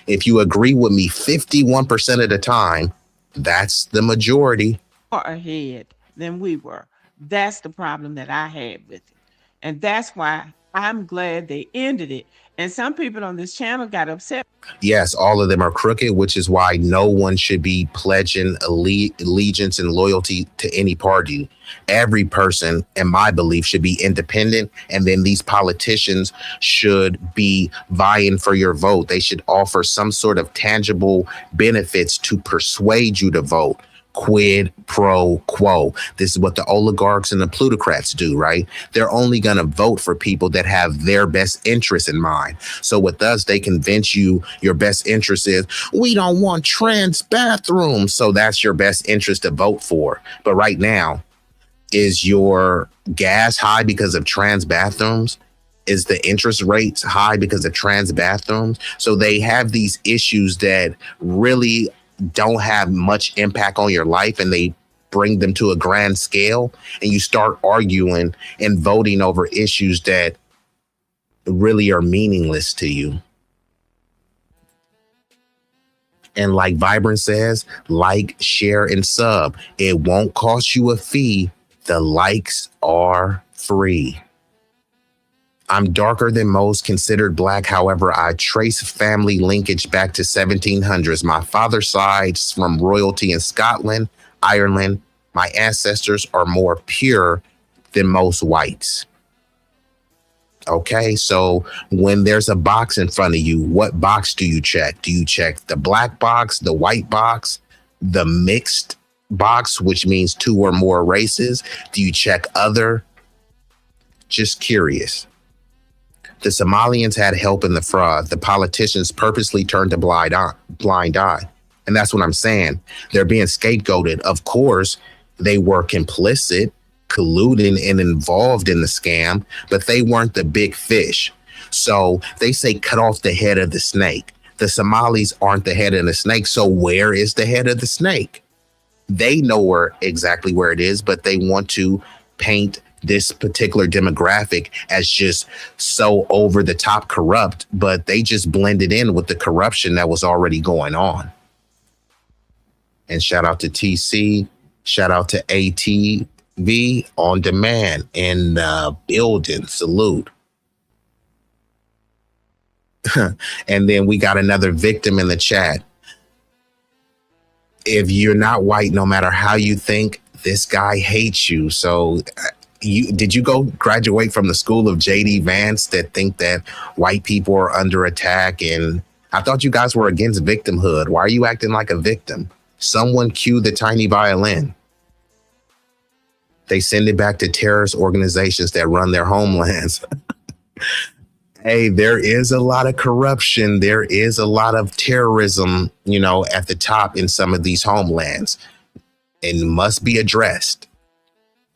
If you agree with me 51% of the time, that's the majority. Ahead than we were. That's the problem that I had with it. And that's why I'm glad they ended it And some people on this channel got upset. Yes, all of them are crooked, which is why no one should be pledging allegiance and loyalty to any party. Every person, in my belief, should be independent. And then these politicians should be vying for your vote. They should offer some sort of tangible benefits to persuade you to vote. Quid pro quo. This is what the oligarchs and the plutocrats do, right? They're only going to vote for people that have their best interests in mind. So with us, they convince you your best interest is, we don't want trans bathrooms. So that's your best interest to vote for. But right now, is your gas high because of trans bathrooms? Is the interest rates high because of trans bathrooms? So they have these issues that really don't have much impact on your life, and they bring them to a grand scale, and you start arguing and voting over issues that really are meaningless to you. And like Vibrant says, like, share, and sub. It won't cost you a fee. The likes are free. I'm darker than most, considered black. However, I trace family linkage back to 1700s. My father's side's from royalty in Scotland, Ireland. My ancestors are more pure than most whites. Okay, so when there's a box in front of you, what box do you check? Do you check the black box, the white box, the mixed box, which means 2 or more races? Do you check other? Just curious. The Somalians had help in the fraud. The politicians purposely turned a blind eye. And that's what I'm saying. They're being scapegoated. Of course, they were complicit, colluding, and involved in the scam, but they weren't the big fish. So they say cut off the head of the snake. The Somalis aren't the head of the snake. So where is the head of the snake? They know exactly where it is, but they want to paint this particular demographic as just so over the top corrupt, but they just blended in with the corruption that was already going on. And shout out to TC, shout out to ATV on demand in the building. Salute. And then we got another victim in the chat. If you're not white, no matter how you think, this guy hates you. So did you go graduate from the school of J.D. Vance that think that white people are under attack? And I thought you guys were against victimhood. Why are you acting like a victim? Someone cue the tiny violin. They send it back to terrorist organizations that run their homelands. Hey, there is a lot of corruption. There is a lot of terrorism, at the top in some of these homelands, and must be addressed.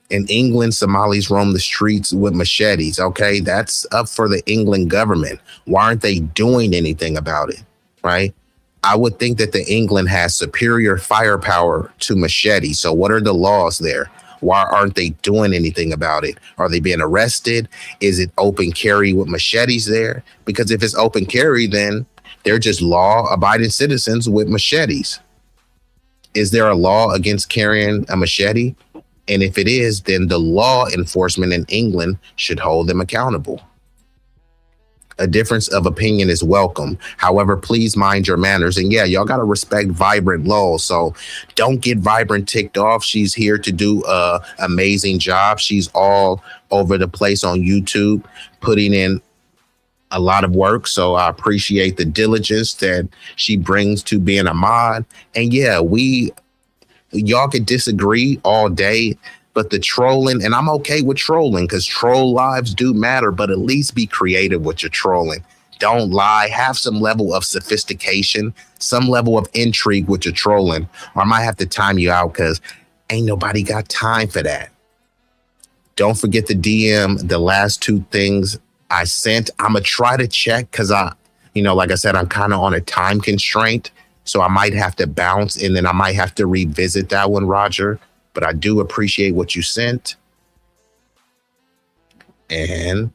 In England, Somalis roam the streets with machetes. Okay, that's up for the England government. Why aren't they doing anything about it? Right? I would think that the England has superior firepower to machetes. So what are the laws there? Why aren't they doing anything about it? Are they being arrested? Is it open carry with machetes there? Because if it's open carry, then they're just law-abiding citizens with machetes. Is there a law against carrying a machete? And if it is, then the law enforcement in England should hold them accountable. A difference of opinion is welcome. However, please mind your manners. And yeah, y'all got to respect Vibrant Lowell. So don't get Vibrant ticked off. She's here to do an amazing job. She's all over the place on YouTube, putting in a lot of work. So I appreciate the diligence that she brings to being a mod. And yeah, y'all could disagree all day, but the trolling, and I'm okay with trolling because troll lives do matter, but at least be creative with your trolling. Don't lie. Have some level of sophistication, some level of intrigue with your trolling, or I might have to time you out because ain't nobody got time for that. Don't forget to DM the last 2 things I sent. I'm going to try to check because like I said, I'm kind of on a time constraint. So I might have to bounce and then I might have to revisit that one, Roger. But I do appreciate what you sent. And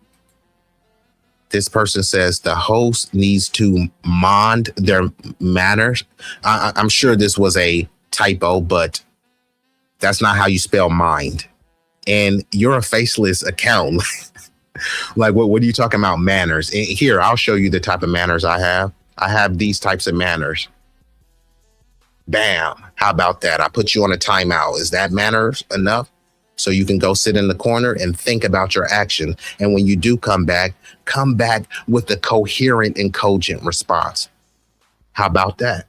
this person says the host needs to mind their manners. I'm sure this was a typo, but that's not how you spell mind. And you're a faceless account. Like, what are you talking about? Manners? And here, I'll show you the type of manners I have. I have these types of manners. Bam. How about that? I put you on a timeout. Is that manners enough? So you can go sit in the corner and think about your action. And when you do come back with a coherent and cogent response. How about that?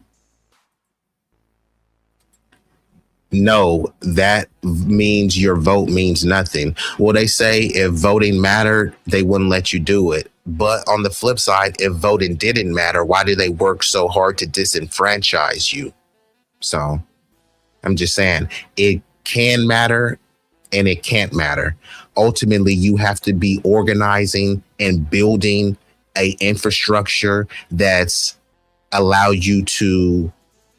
No, that means your vote means nothing. Well, they say if voting mattered, they wouldn't let you do it. But on the flip side, if voting didn't matter, why do they work so hard to disenfranchise you? So I'm just saying it can matter and it can't matter. Ultimately, you have to be organizing and building a infrastructure that's allowed you to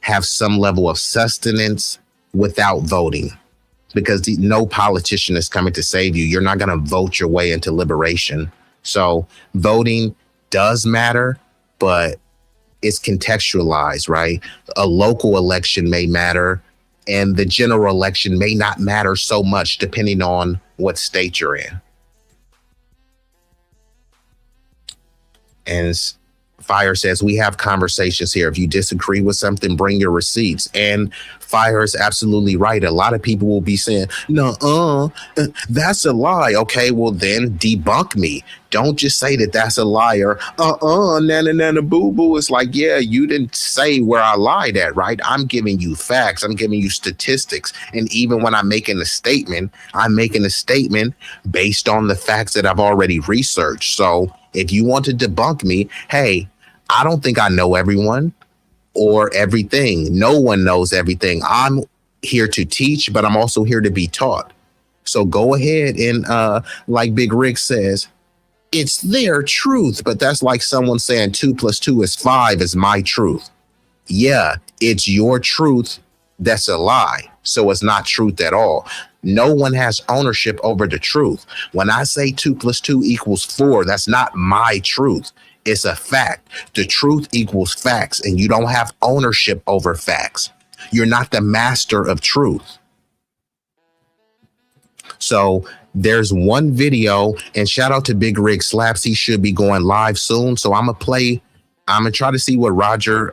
have some level of sustenance without voting, because no politician is coming to save you. You're not going to vote your way into liberation. So voting does matter, but it's contextualized, right? A local election may matter, and the general election may not matter so much depending on what state you're in. And Fire says, we have conversations here. If you disagree with something, bring your receipts. And Fire is absolutely right. A lot of people will be saying, no, that's a lie. Okay, well then debunk me. Don't just say that that's a liar. Nana boo boo. It's like, yeah, you didn't say where I lied at, right? I'm giving you facts. I'm giving you statistics. And even when I'm making a statement based on the facts that I've already researched. So if you want to debunk me, hey, I don't think I know everyone or everything. No one knows everything. I'm here to teach, but I'm also here to be taught. So go ahead and like Big Rick says, it's their truth, but that's like someone saying 2 + 2 is 5 is my truth. Yeah, it's your truth. That's a lie. So it's not truth at all. No one has ownership over the truth. When I say 2 + 2 = 4, that's not my truth. It's a fact. The truth equals facts, and you don't have ownership over facts. You're not the master of truth. So there's one video, and shout out to Big Rig Slaps. He should be going live soon. So I'm going to try to see what Roger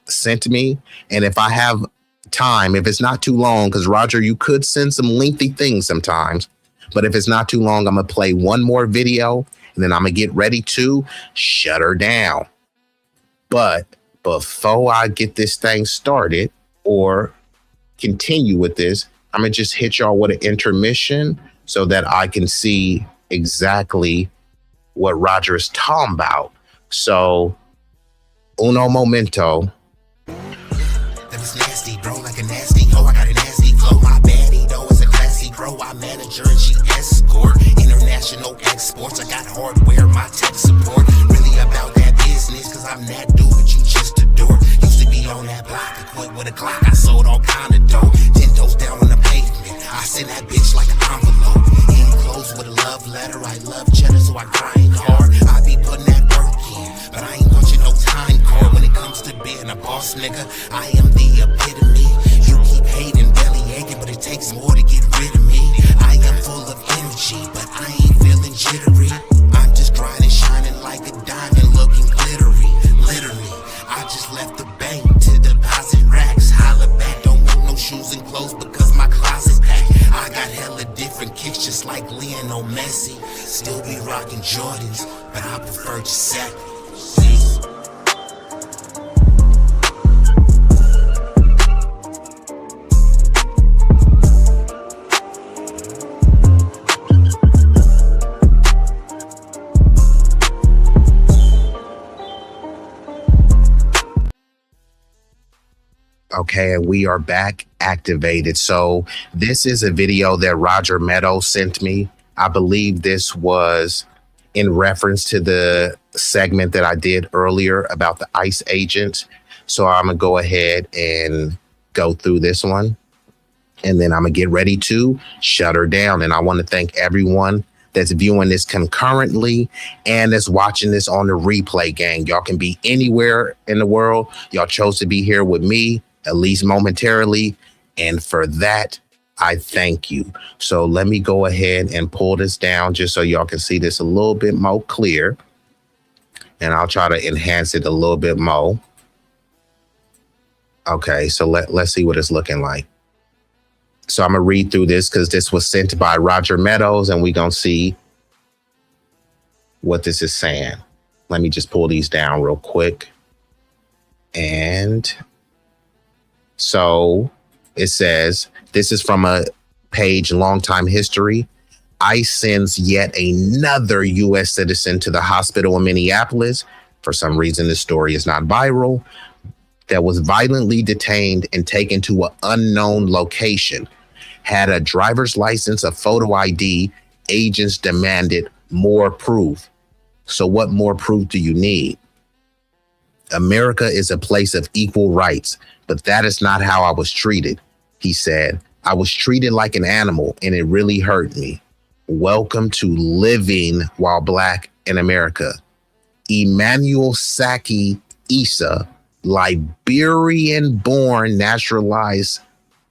sent me. And if I have time, if it's not too long, because Roger, you could send some lengthy things sometimes, but if it's not too long, I'm going to play one more video, and then I'm going to get ready to shut her down. But before I get this thing started or continue with this, I'm going to just hit y'all with an intermission so that I can see exactly what Roger is talking about. So, uno momento. That was nasty, bro, like a nasty. Oh, I got a nasty flow. My baddie, though, is a classy bro. I manage her and she escort. International exports. I got hardware, my tech support. Really about that business, cause I'm that dude that you just adore. Used to be on that block, equipped with a Glock. I sold all kind of dope. 10 toes down on the pavement. I send that bitch like an envelope. Enclosed with a love letter. I love cheddar, so I grind hard. I be putting that work in, but I ain't punching no time card. When it comes to being a boss, nigga, I am the epitome. You keep hating, belly aching, but it takes more to get rid of me. I am full of energy, but I ain't feeling jittery. I'm just grinding, shining like a diamond, looking glittery. Literally, I just left the bank to deposit racks. Holla back, don't want no shoes and clothes because my closet's packed. I got hella different kicks just like Lionel Messi. Still be rocking Jordans, but I prefer Giuseppe. Okay, and we are back activated. So this is a video that Roger Meadows sent me. I believe this was in reference to the segment that I did earlier about the ICE agents. So I'm gonna go ahead and go through this one, and then I'm gonna get ready to shut her down. And I want to thank everyone that's viewing this concurrently and that's watching this on the replay, gang. Y'all can be anywhere in the world. Y'all chose to be here with me, at least momentarily. And for that, I thank you. So let me go ahead and pull this down just so y'all can see this a little bit more clear. And I'll try to enhance it a little bit more. Okay, so let's see what it's looking like. So I'm going to read through this because this was sent by Roger Meadows, and we're going to see what this is saying. Let me just pull these down real quick. And so it says, this is from a page, Longtime History. ICE sends yet another U.S. citizen to the hospital in Minneapolis. For some reason, this story is not viral. That was violently detained and taken to an unknown location. Had a driver's license, a photo ID. Agents demanded more proof. So what more proof do you need? America is a place of equal rights, but that is not how I was treated, he said. I was treated like an animal, and it really hurt me. Welcome to living while Black in America. Emmanuel Saki Issa, Liberian-born naturalized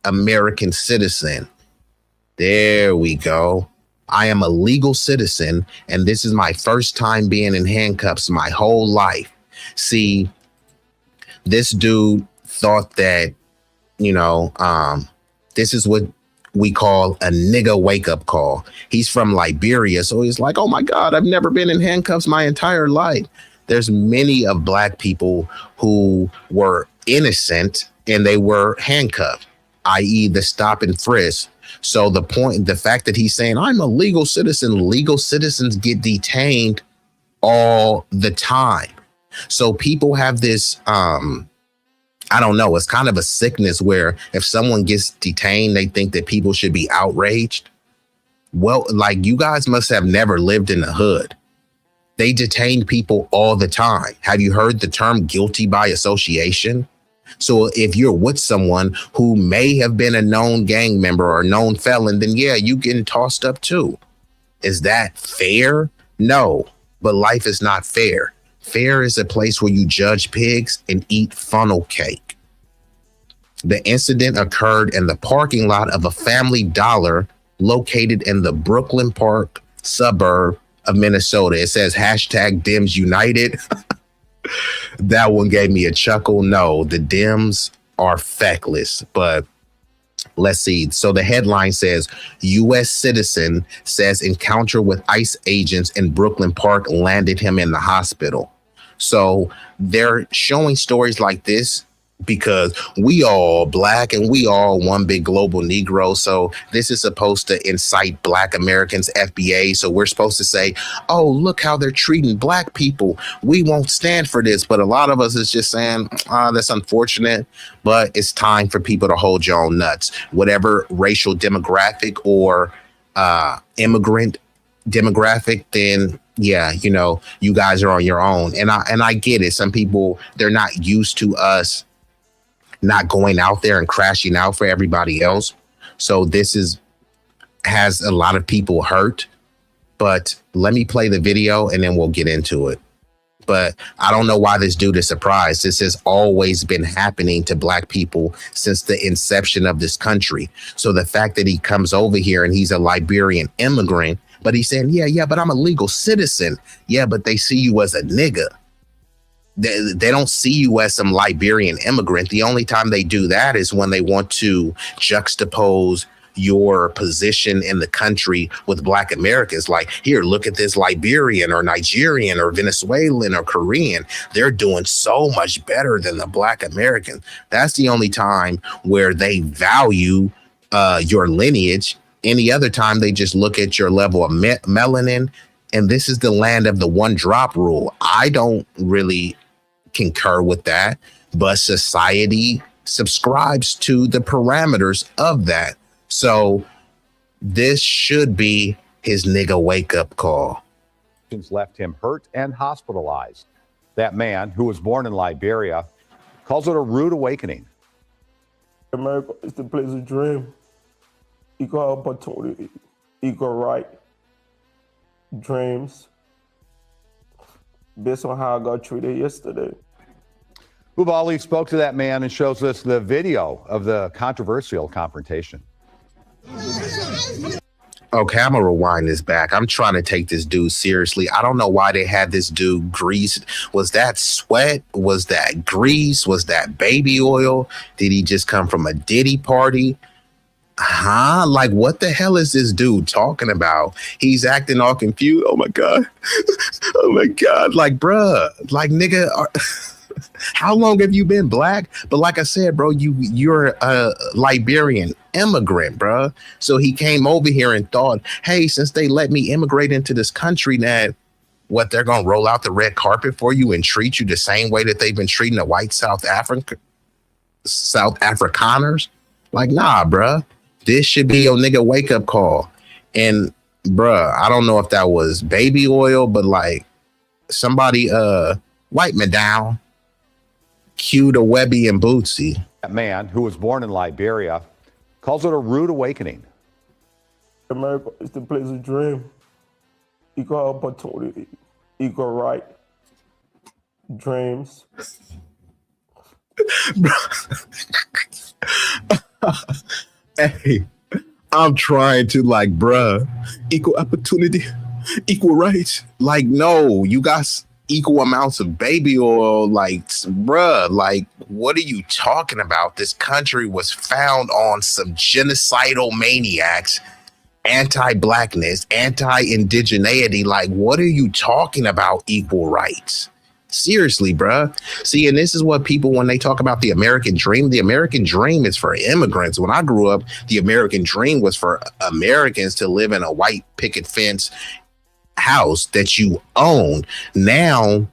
American citizen. There we go. I am a legal citizen, and this is my first time being in handcuffs my whole life. See, this dude thought that, this is what we call a nigga wake-up call. He's from Liberia, so he's like, oh my God, I've never been in handcuffs my entire life. There's many of Black people who were innocent and they were handcuffed, i.e. the stop and frisk. So the fact that he's saying, I'm a legal citizens get detained all the time. So people have this, I don't know, it's kind of a sickness where if someone gets detained, they think that people should be outraged. Well, like, you guys must have never lived in the hood. They detain people all the time. Have you heard the term guilty by association? So if you're with someone who may have been a known gang member or a known felon, then yeah, you getting tossed up too. Is that fair? No, but life is not fair. Fair is a place where you judge pigs and eat funnel cake. The incident occurred in the parking lot of a Family Dollar located in the Brooklyn Park suburb of Minnesota. It says hashtag Dems United. That one gave me a chuckle. No, the Dems are feckless, but let's see. So the headline says, U.S. citizen says encounter with ICE agents in Brooklyn Park landed him in the hospital. So they're showing stories like this because we all Black and we all one big global Negro. So this is supposed to incite Black Americans, FBA. So we're supposed to say, oh, look how they're treating Black people. We won't stand for this. But a lot of us is just saying, that's unfortunate, but it's time for people to hold your own nuts. Whatever racial demographic or immigrant demographic, then yeah, you guys are on your own. And I get it. Some people, they're not used to us not going out there and crashing out for everybody else. So this has a lot of people hurt. But let me play the video and then we'll get into it. But I don't know why this dude is surprised. This has always been happening to Black people since the inception of this country. So the fact that he comes over here and he's a Liberian immigrant, but he's saying, yeah, but I'm a legal citizen. Yeah, but they see you as a nigga. They don't see you as some Liberian immigrant. The only time they do that is when they want to juxtapose your position in the country with Black Americans. Like, here, look at this Liberian or Nigerian or Venezuelan or Korean. They're doing so much better than the Black Americans. That's the only time where they value your lineage. Any other time, they just look at your level of melanin. And this is the land of the one drop rule. I don't really concur with that, but society subscribes to the parameters of that. So this should be his nigga wake up call. Left him hurt and hospitalized. That man, who was born in Liberia, calls it a rude awakening. America is the place of dream, equal opportunity, equal right, dreams, based on how I got treated yesterday. Ubali spoke to that man and shows us the video of the controversial confrontation. Okay, I'm gonna rewind this back. I'm trying to take this dude seriously. I don't know why they had this dude greased. Was that sweat? Was that grease? Was that baby oil? Did he just come from a Diddy party? Huh? Like, what the hell is this dude talking about? He's acting all confused. Oh my God. Oh my God. Like, bruh, like, nigga, how long have you been black? But like I said, bro, you're a Liberian immigrant, bro. So he came over here and thought, hey, since they let me immigrate into this country, that what they're gonna roll out the red carpet for you and treat you the same way that they've been treating the white South Afrikaners? Like, nah, bruh. This should be your nigga wake up call. And bruh, I don't know if that was baby oil, but like somebody wipe me down. Cue to Webby and Bootsy. That man, who was born in Liberia, calls it a rude awakening. America is the place of dream. Equal opportunity, equal right, dreams. Hey, I'm trying to like, bruh, equal opportunity, equal rights. Like, no, you got equal amounts of baby oil. Like, bruh, like, what are you talking about? This country was found on some genocidal maniacs, anti-blackness, anti-indigeneity. Like, what are you talking about? Equal rights. Seriously, bruh. See, and this is what people, when they talk about the American dream is for immigrants. When I grew up, the American dream was for Americans to live in a white picket fence house that you own. Now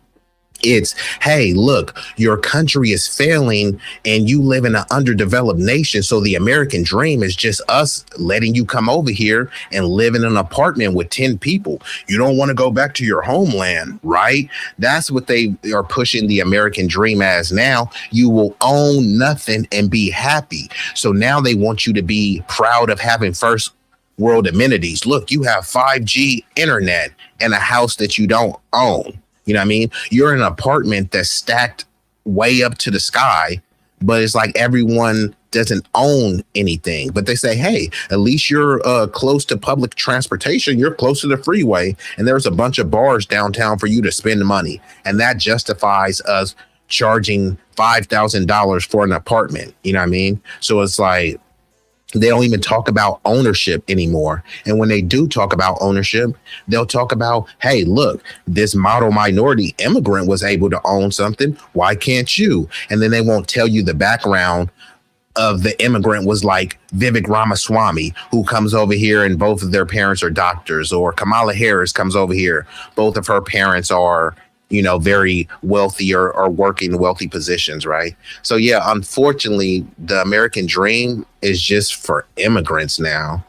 it's, hey, look, your country is failing and you live in an underdeveloped nation. So the American dream is just us letting you come over here and live in an apartment with 10 people. You don't want to go back to your homeland, right? That's what they are pushing the American dream as now. You will own nothing and be happy. So now they want you to be proud of having first world amenities. Look, you have 5G internet and a house that you don't own. You know what I mean? You're in an apartment that's stacked way up to the sky, but it's like everyone doesn't own anything. But they say, hey, at least you're close to public transportation. You're close to the freeway. And there's a bunch of bars downtown for you to spend money. And that justifies us charging $5,000 for an apartment. You know what I mean? So it's like, they don't even talk about ownership anymore. And when they do talk about ownership, they'll talk about, hey, look, this model minority immigrant was able to own something. Why can't you? And then they won't tell you the background of the immigrant was like Vivek Ramaswamy, who comes over here and both of their parents are doctors, or Kamala Harris comes over here. Both of her parents are, you know, very wealthy or working wealthy positions, right? So yeah, unfortunately, the American dream is just for immigrants now.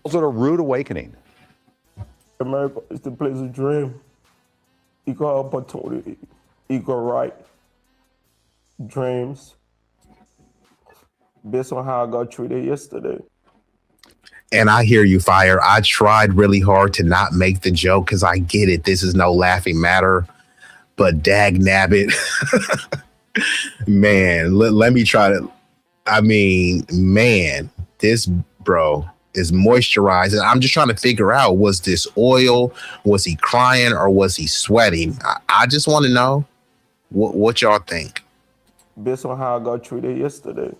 Was it a rude awakening? America is the place of dream. Equal opportunity, equal right, dreams. Based on how I got treated yesterday. And I hear you, Fire. I tried really hard to not make the joke because I get it. This is no laughing matter. But dag nabbit, man, let me try to. I mean, man, this bro is moisturized. And I'm just trying to figure out, was this oil? Was he crying or was he sweating? I just want to know what y'all think. Based on how I got treated yesterday.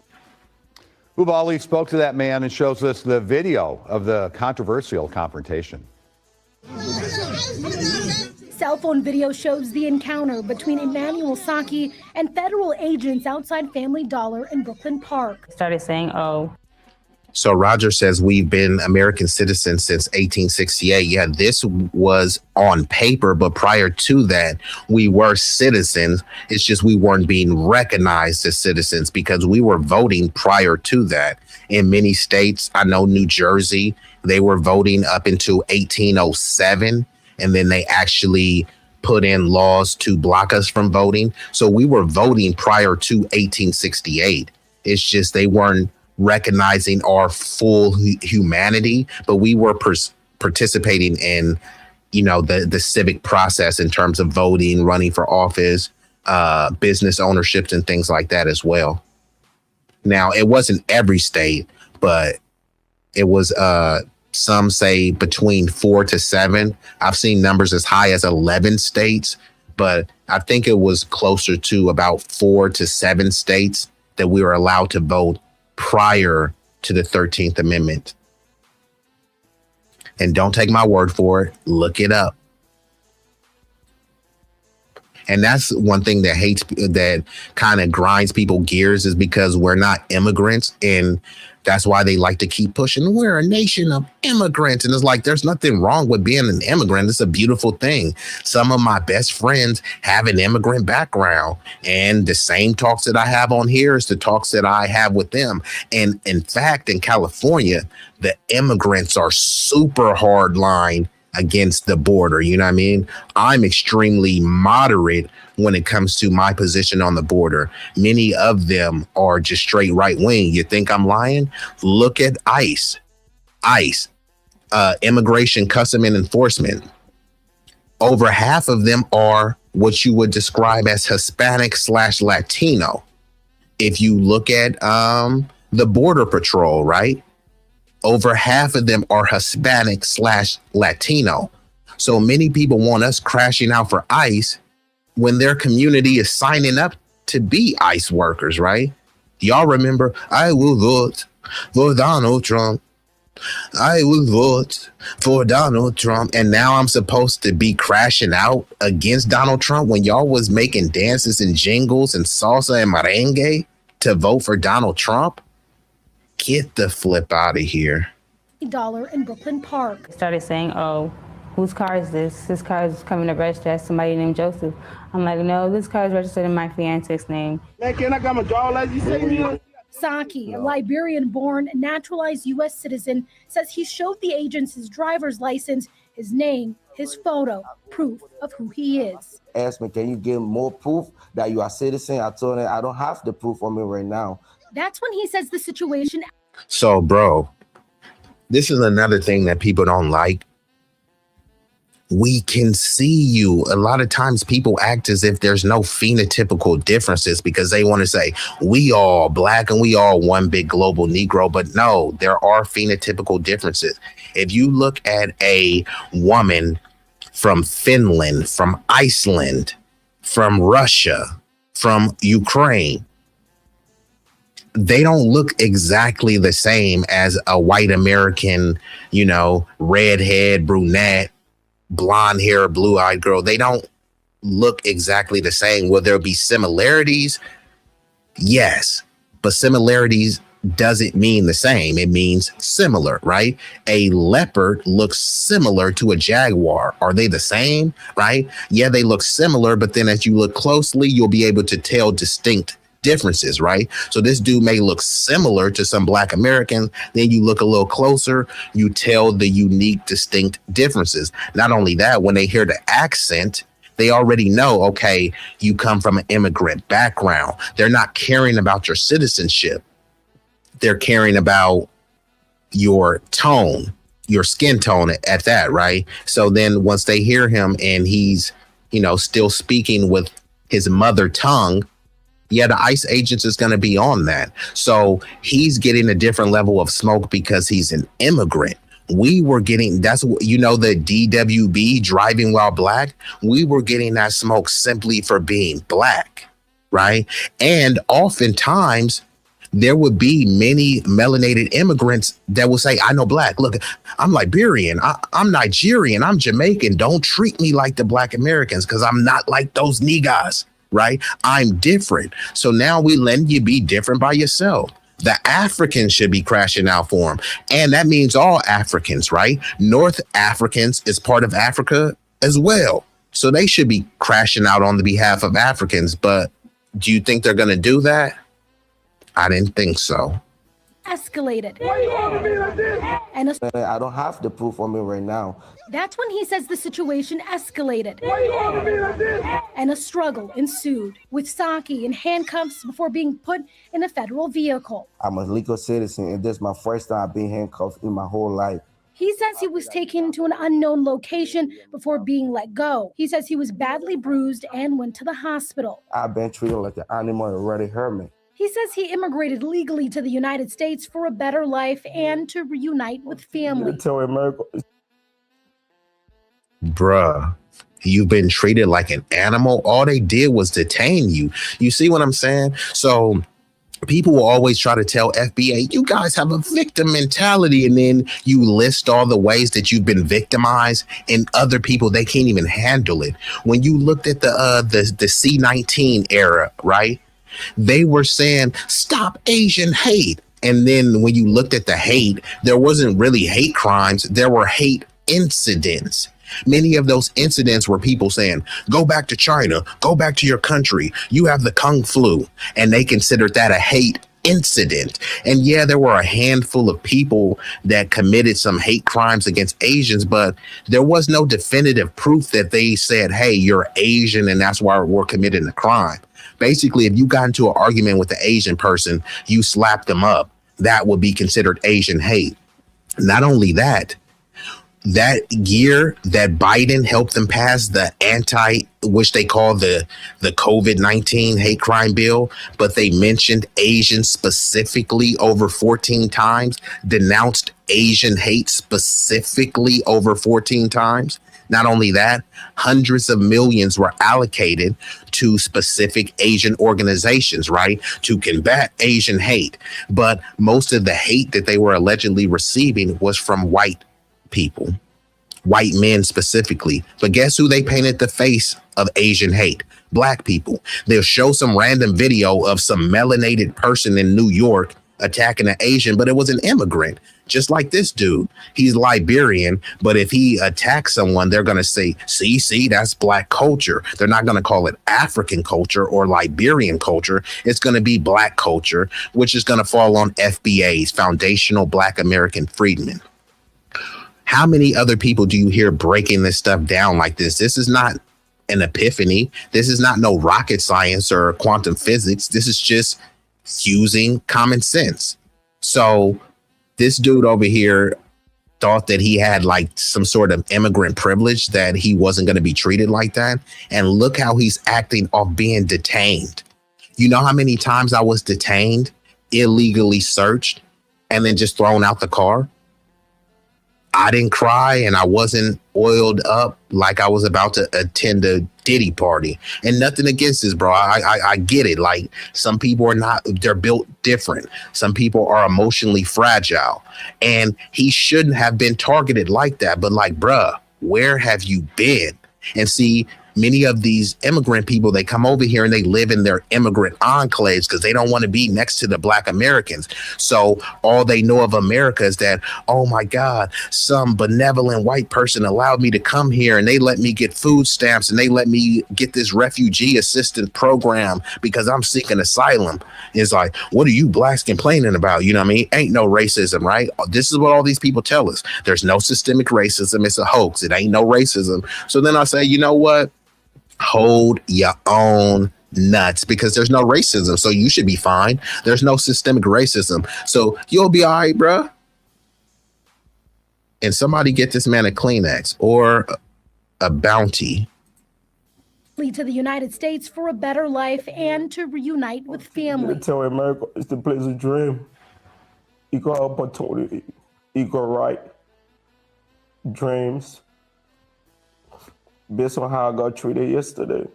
Ubali spoke to that man and shows us the video of the controversial confrontation. Cell phone video shows the encounter between Emmanuel Saki and federal agents outside Family Dollar in Brooklyn Park. Started saying, oh. So Roger says we've been American citizens since 1868. Yeah, this was on paper, but prior to that, we were citizens. It's just we weren't being recognized as citizens because we were voting prior to that. In many states, I know New Jersey, they were voting up until 1807, and then they actually put in laws to block us from voting. So we were voting prior to 1868. It's just they weren't recognizing our full humanity, but we were participating in, you know, the civic process in terms of voting, running for office, business ownerships and things like that as well. Now, it wasn't every state, but it was some say between 4 to 7. I've seen numbers as high as 11 states, but I think it was closer to about 4 to 7 states that we were allowed to vote prior to the 13th Amendment. And don't take my word for it, look it up. And that's one thing that kind of grinds people gears, is because we're not immigrants, and that's why they like to keep pushing. We're a nation of immigrants. And it's like, there's nothing wrong with being an immigrant. It's a beautiful thing. Some of my best friends have an immigrant background, and the same talks that I have on here is the talks that I have with them. And in fact, in California, the immigrants are super hard line against the border. You know what I mean? I'm extremely moderate when it comes to my position on the border. Many of them are just straight right wing. You think I'm lying? Look at ICE, Immigration, Custom and Enforcement. Over half of them are what you would describe as Hispanic/Latino. If you look at the Border Patrol, right? Over half of them are Hispanic/Latino. So many people want us crashing out for ICE when their community is signing up to be ICE workers, right? Y'all remember, I will vote for Donald Trump. I will vote for Donald Trump. And now I'm supposed to be crashing out against Donald Trump when y'all was making dances and jingles and salsa and merengue to vote for Donald Trump? Get the flip out of here. $1 in Brooklyn Park. Started saying, oh, whose car is this? This car is coming to register as somebody named Joseph. I'm like, no, this car is registered in my fiance's name. Man, can I got my dog like you say? Saki, a Liberian-born, naturalized U.S. citizen, says he showed the agents his driver's license, his name, his photo, proof of who he is. Asked me, can you give more proof that you are a citizen? I told him I don't have the proof on me right now. That's when he says the situation. So, bro, this is another thing that people don't like. We can see you. A lot of times people act as if there's no phenotypical differences because they want to say we all black and we all one big global Negro. But no, there are phenotypical differences. If you look at a woman from Finland, from Iceland, from Russia, from Ukraine, they don't look exactly the same as a white American, you know, redhead, brunette, blonde hair, blue-eyed girl. They don't look exactly the same. Will there be similarities? Yes, but similarities doesn't mean the same. It means similar, right? A leopard looks similar to a jaguar. Are they the same, right? Yeah, they look similar, but then as you look closely, you'll be able to tell distinct differences, right? So this dude may look similar to some black Americans. Then you look a little closer, you tell the unique, distinct differences. Not only that, when they hear the accent, they already know, okay, you come from an immigrant background. They're not caring about your citizenship. They're caring about your tone, your skin tone at that, right? So then once they hear him and he's, you know, still speaking with his mother tongue, yeah, the ICE agents is going to be on that. So he's getting a different level of smoke because he's an immigrant. We were getting, that's, you know, the DWB, driving while black. We were getting that smoke simply for being black, right? And oftentimes there would be many melanated immigrants that will say, I know black. Look, I'm Liberian. I'm Nigerian. I'm Jamaican. Don't treat me like the black Americans because I'm not like those niggas. Right? I'm different. So now we letting you be different by yourself. The Africans should be crashing out for them. And that means all Africans, right? North Africans is part of Africa as well. So they should be crashing out on the behalf of Africans. But do you think they're going to do that? I didn't think so. Escalated. And I don't have the proof on me right now. That's when he says the situation escalated. And a struggle ensued, with Saki in handcuffs before being put in a federal vehicle. I'm a legal citizen, and this is my first time being handcuffed in my whole life. He says he was taken to an unknown location before being let go. He says he was badly bruised and went to the hospital. I've been treated like an animal. It already hurt me. He says he immigrated legally to the United States for a better life and to reunite with family. Tell America. Bruh, you've been treated like an animal. All they did was detain you. You see what I'm saying? So people will always try to tell FBA, you guys have a victim mentality. And then you list all the ways that you've been victimized, and other people, they can't even handle it. When you looked at the C-19 era, right? They were saying, stop Asian hate. And then when you looked at the hate, there wasn't really hate crimes. There were hate incidents. Many of those incidents were people saying, go back to China, go back to your country. You have the Kung flu. And they considered that a hate incident. And yeah, there were a handful of people that committed some hate crimes against Asians, but there was no definitive proof that they said, hey, you're Asian and that's why we're committing a crime. Basically, if you got into an argument with an Asian person, you slapped them up, that would be considered Asian hate. Not only that, that year that Biden helped them pass the which they call the COVID-19 hate crime bill, but they mentioned Asians specifically over 14 times, denounced Asian hate specifically over 14 times. Not only that, hundreds of millions were allocated to specific Asian organizations, right, to combat Asian hate. But most of the hate that they were allegedly receiving was from white people, white men specifically. But guess who they painted the face of Asian hate? Black people. They'll show some random video of some melanated person in New York attacking an Asian, but it was an immigrant, just like this dude. He's Liberian, but if he attacks someone, they're going to say, see, that's black culture. They're not going to call it African culture or Liberian culture. It's going to be black culture, which is going to fall on FBA's Foundational Black American Freedmen. How many other people do you hear breaking this stuff down like this? This is not an epiphany. This is not no rocket science or quantum physics. This is just using common sense. So this dude over here thought that he had like some sort of immigrant privilege, that he wasn't going to be treated like that. And look how he's acting off being detained. You know how many times I was detained, illegally searched, and then just thrown out the car? I didn't cry and I wasn't oiled up like I was about to attend a Diddy party. And nothing against this, bro. I get it. Like, some people are not, they're built different. Some people are emotionally fragile. And he shouldn't have been targeted like that. But like, bruh, where have you been? And see, many of these immigrant people, they come over here and they live in their immigrant enclaves because they don't want to be next to the Black Americans. So all they know of America is that, oh my God, some benevolent white person allowed me to come here and they let me get food stamps and they let me get this refugee assistance program because I'm seeking asylum. It's like, what are you blacks complaining about? You know what I mean? Ain't no racism, right? This is what all these people tell us. There's no systemic racism. It's a hoax. It ain't no racism. So then I say, you know what? Hold your own nuts, because there's no racism. So you should be fine. There's no systemic racism. So you'll be all right, bruh. And somebody get this man a Kleenex or a bounty. To the United States for a better life and to reunite with family. Tell America it's the place of dream. Equal opportunity, equal right, dreams. Based on how I got treated yesterday.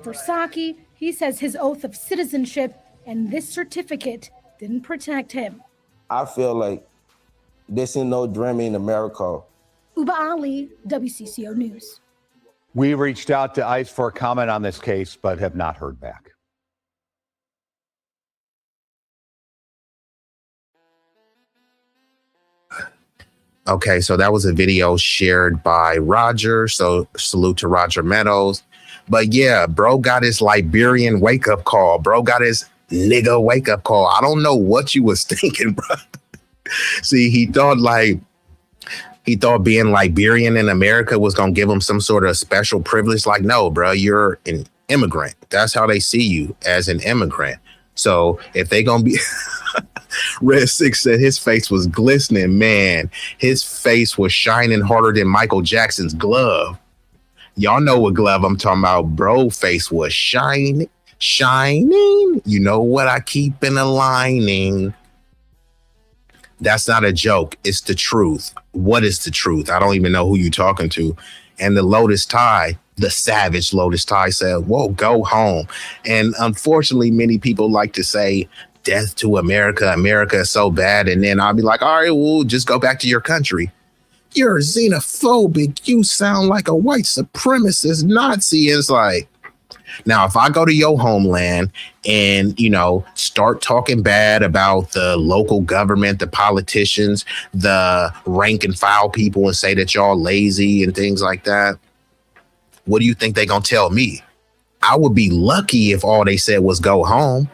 For Saki, he says his oath of citizenship and this certificate didn't protect him. I feel like this ain't no dream in America. Uba Ali, WCCO News. We reached out to ICE for a comment on this case, but have not heard back. Okay, so that was a video shared by Roger. So salute to Roger Meadows. But yeah, bro got his Liberian wake up call. Bro got his nigga wake up call. I don't know what you was thinking, bro. See, he thought being Liberian in America was going to give him some sort of special privilege. Like, no, bro, you're an immigrant. That's how they see you, as an immigrant. So if they going to be... Red Six said his face was glistening, man. His face was shining harder than Michael Jackson's glove. Y'all know what glove I'm talking about. Bro face was shining shining. You know what I keep in a lining. That's not a joke. It's the truth. What is the truth? I don't even know who you're talking to. And the Lotus Tie, the savage Lotus Tie said, whoa, go home. And unfortunately, many people like to say, death to America. America is so bad. And then I'll be like, all right, well, just go back to your country. You're xenophobic. You sound like a white supremacist Nazi. It's like, now, if I go to your homeland and, you know, start talking bad about the local government, the politicians, the rank and file people and say that y'all lazy and things like that, what do you think they're going to tell me? I would be lucky if all they said was go home.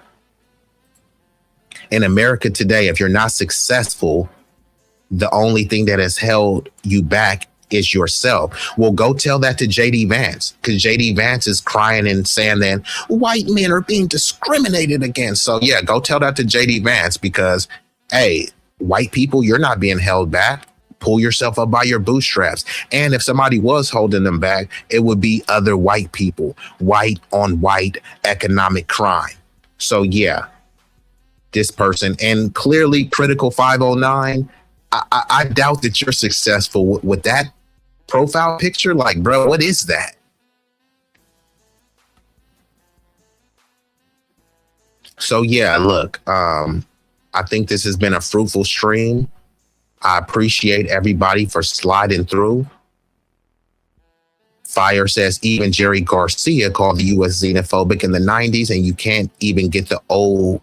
In America today, if you're not successful, the only thing that has held you back is yourself. Well, go tell that to JD Vance, because JD Vance is crying and saying that white men are being discriminated against. So yeah, go tell that to JD Vance, because hey, white people, you're not being held back. Pull yourself up by your bootstraps. And if somebody was holding them back, it would be other white people, white on white economic crime. So yeah, this person, and clearly Critical 509, I doubt that you're successful with that profile picture. Like, bro, what is that? So yeah, look, I think this has been a fruitful stream. I appreciate everybody for sliding through. Fire says even Jerry Garcia called the U.S. xenophobic in the 90s, and you can't even get the old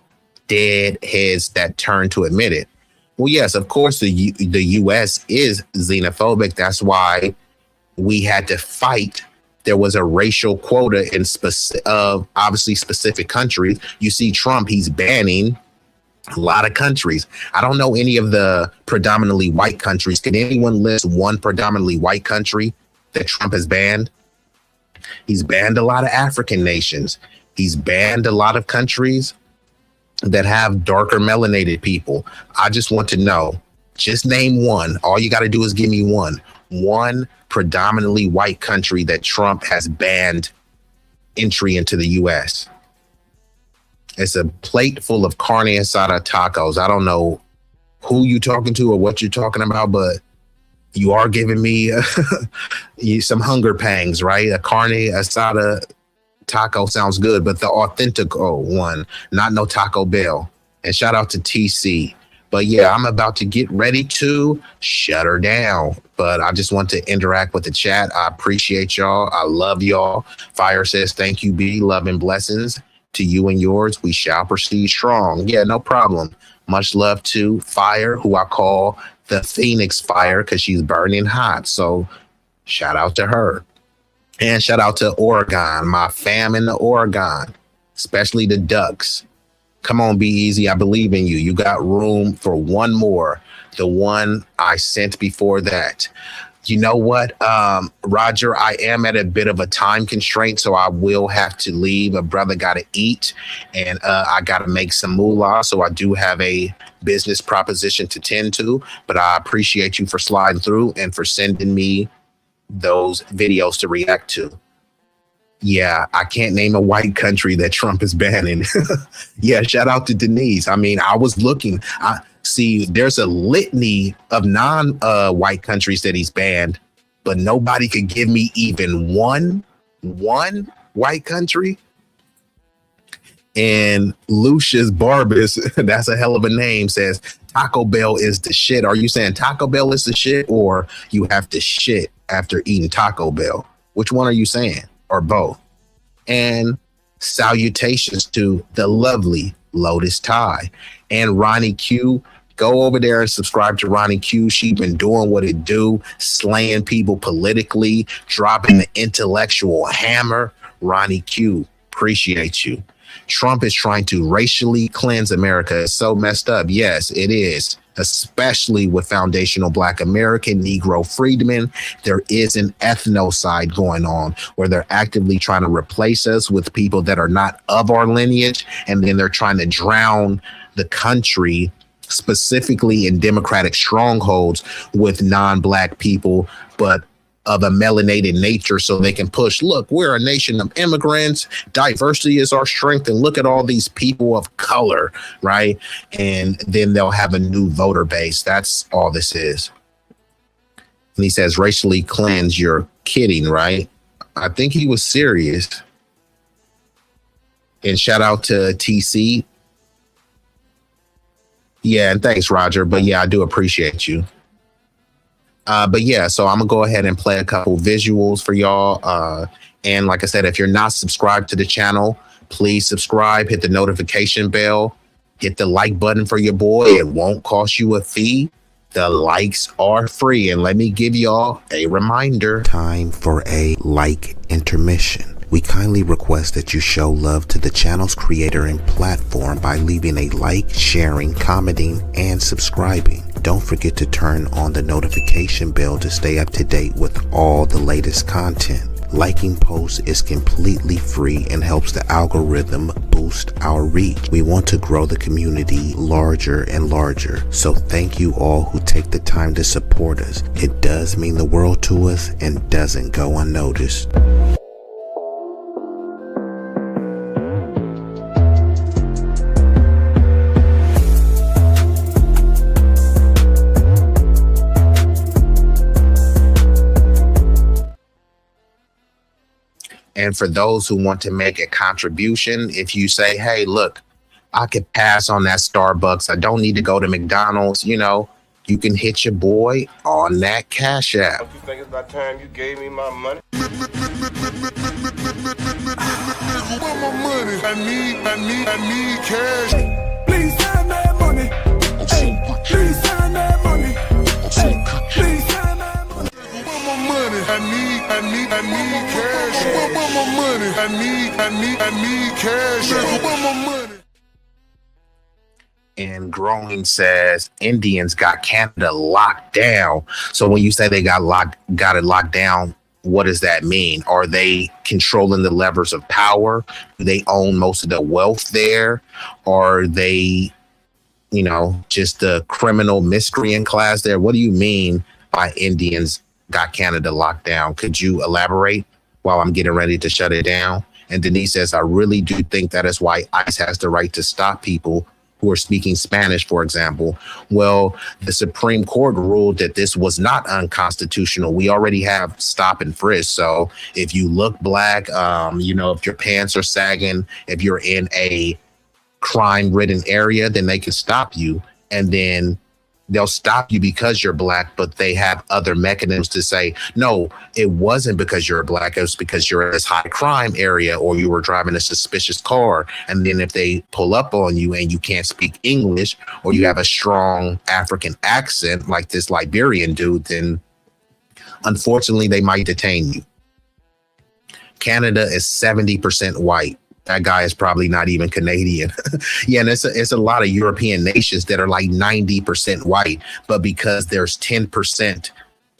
dead heads that turn to admit it. Well, yes, of course, the U.S. is xenophobic. That's why we had to fight. There was a racial quota in obviously specific countries. You see Trump, he's banning a lot of countries. I don't know any of the predominantly white countries. Can anyone list one predominantly white country that Trump has banned? He's banned a lot of African nations. He's banned a lot of countries that have darker melanated people. I just want to know, just name one. All you got to do is give me one predominantly white country that Trump has banned entry into the U.S. It's a plate full of carne asada tacos. I don't know who you talking to or what you're talking about, but you are giving me some hunger pangs, right? A carne asada taco sounds good, but the authentic one, not no Taco Bell. And shout out to TC. But yeah, I'm about to get ready to shut her down. But I just want to interact with the chat. I appreciate y'all. I love y'all. Fire says, thank you, B. Love and blessings to you and yours. We shall proceed strong. Yeah, no problem. Much love to Fire, who I call the Phoenix Fire because she's burning hot. So shout out to her. And shout out to Oregon, my fam in the Oregon, especially the Ducks. Come on, B-Eazy, I believe in you. You got room for one more, the one I sent before that. You know what, Roger, I am at a bit of a time constraint, so I will have to leave. A brother got to eat, and I got to make some moolah, so I do have a business proposition to tend to, but I appreciate you for sliding through and for sending me those videos to react to. Yeah, I can't name a white country that Trump is banning. Yeah, shout out to Denise. I mean, I was looking. I see there's a litany of non-white countries that he's banned, but nobody could give me even one white country. And Lucius Barbus, that's a hell of a name, says Taco Bell is the shit. Are you saying Taco Bell is the shit, or you have to shit after eating Taco Bell? Which one are you saying? Or both? And salutations to the lovely Lotus Tie and Ronnie Q. Go over there and subscribe to Ronnie Q. She's been doing what it do, slaying people politically, dropping the intellectual hammer. Ronnie Q, appreciate you. Trump is trying to racially cleanse America. It's so messed up. Yes, it is, especially with foundational Black American, Negro freedmen. There is an ethnocide going on where they're actively trying to replace us with people that are not of our lineage, and then they're trying to drown the country, specifically in Democratic strongholds, with non-Black people, but of a melanated nature so they can push, look, we're a nation of immigrants, diversity is our strength, and look at all these people of color, right? And then they'll have a new voter base. That's all this is. And he says racially cleanse. You're kidding, right? I think he was serious. And shout out to TC. Yeah, and thanks, Roger. But yeah, I do appreciate you. But yeah, so I'm gonna go ahead and play a couple visuals for y'all. And like I said, if you're not subscribed to the channel, please subscribe, hit the notification bell, hit the like button for your boy. It won't cost you a fee. The likes are free. And let me give y'all a reminder. Time for a like intermission. We kindly request that you show love to the channel's creator and platform by leaving a like, sharing, commenting, and subscribing. Don't forget to turn on the notification bell to stay up to date with all the latest content. Liking posts is completely free and helps the algorithm boost our reach. We want to grow the community larger and larger. So thank you all who take the time to support us. It does mean the world to us and doesn't go unnoticed. And for those who want to make a contribution, if you say, hey, look, I could pass on that Starbucks. I don't need to go to McDonald's. You know, you can hit your boy on that Cash App. Don't you think it's about time you gave me my money? I need cash. Please send that money. Please send that money. Please send that money. I need cash. Want my money. I need cash. Want my money. And Growing says Indians got Canada locked down. So when you say they got it locked down, what does that mean? Are they controlling the levers of power? Do they own most of the wealth there? Are they, you know, just the criminal miscreant class there? What do you mean by Indians got Canada locked down? Could you elaborate while I'm getting ready to shut it down? And Denise says, I really do think that is why ICE has the right to stop people who are speaking Spanish, for example. Well, the Supreme Court ruled that this was not unconstitutional. We already have stop and frisk. So if you look black, you know, if your pants are sagging, if you're in a crime-ridden area, then they can stop you. And then they'll stop you because you're black, but they have other mechanisms to say, no, it wasn't because you're black. It was because you're in this high crime area or you were driving a suspicious car. And then if they pull up on you and you can't speak English or you have a strong African accent like this Liberian dude, then unfortunately they might detain you. Canada is 70% white. That guy is probably not even Canadian. Yeah, and it's a lot of European nations that are like 90% white, but because there's 10%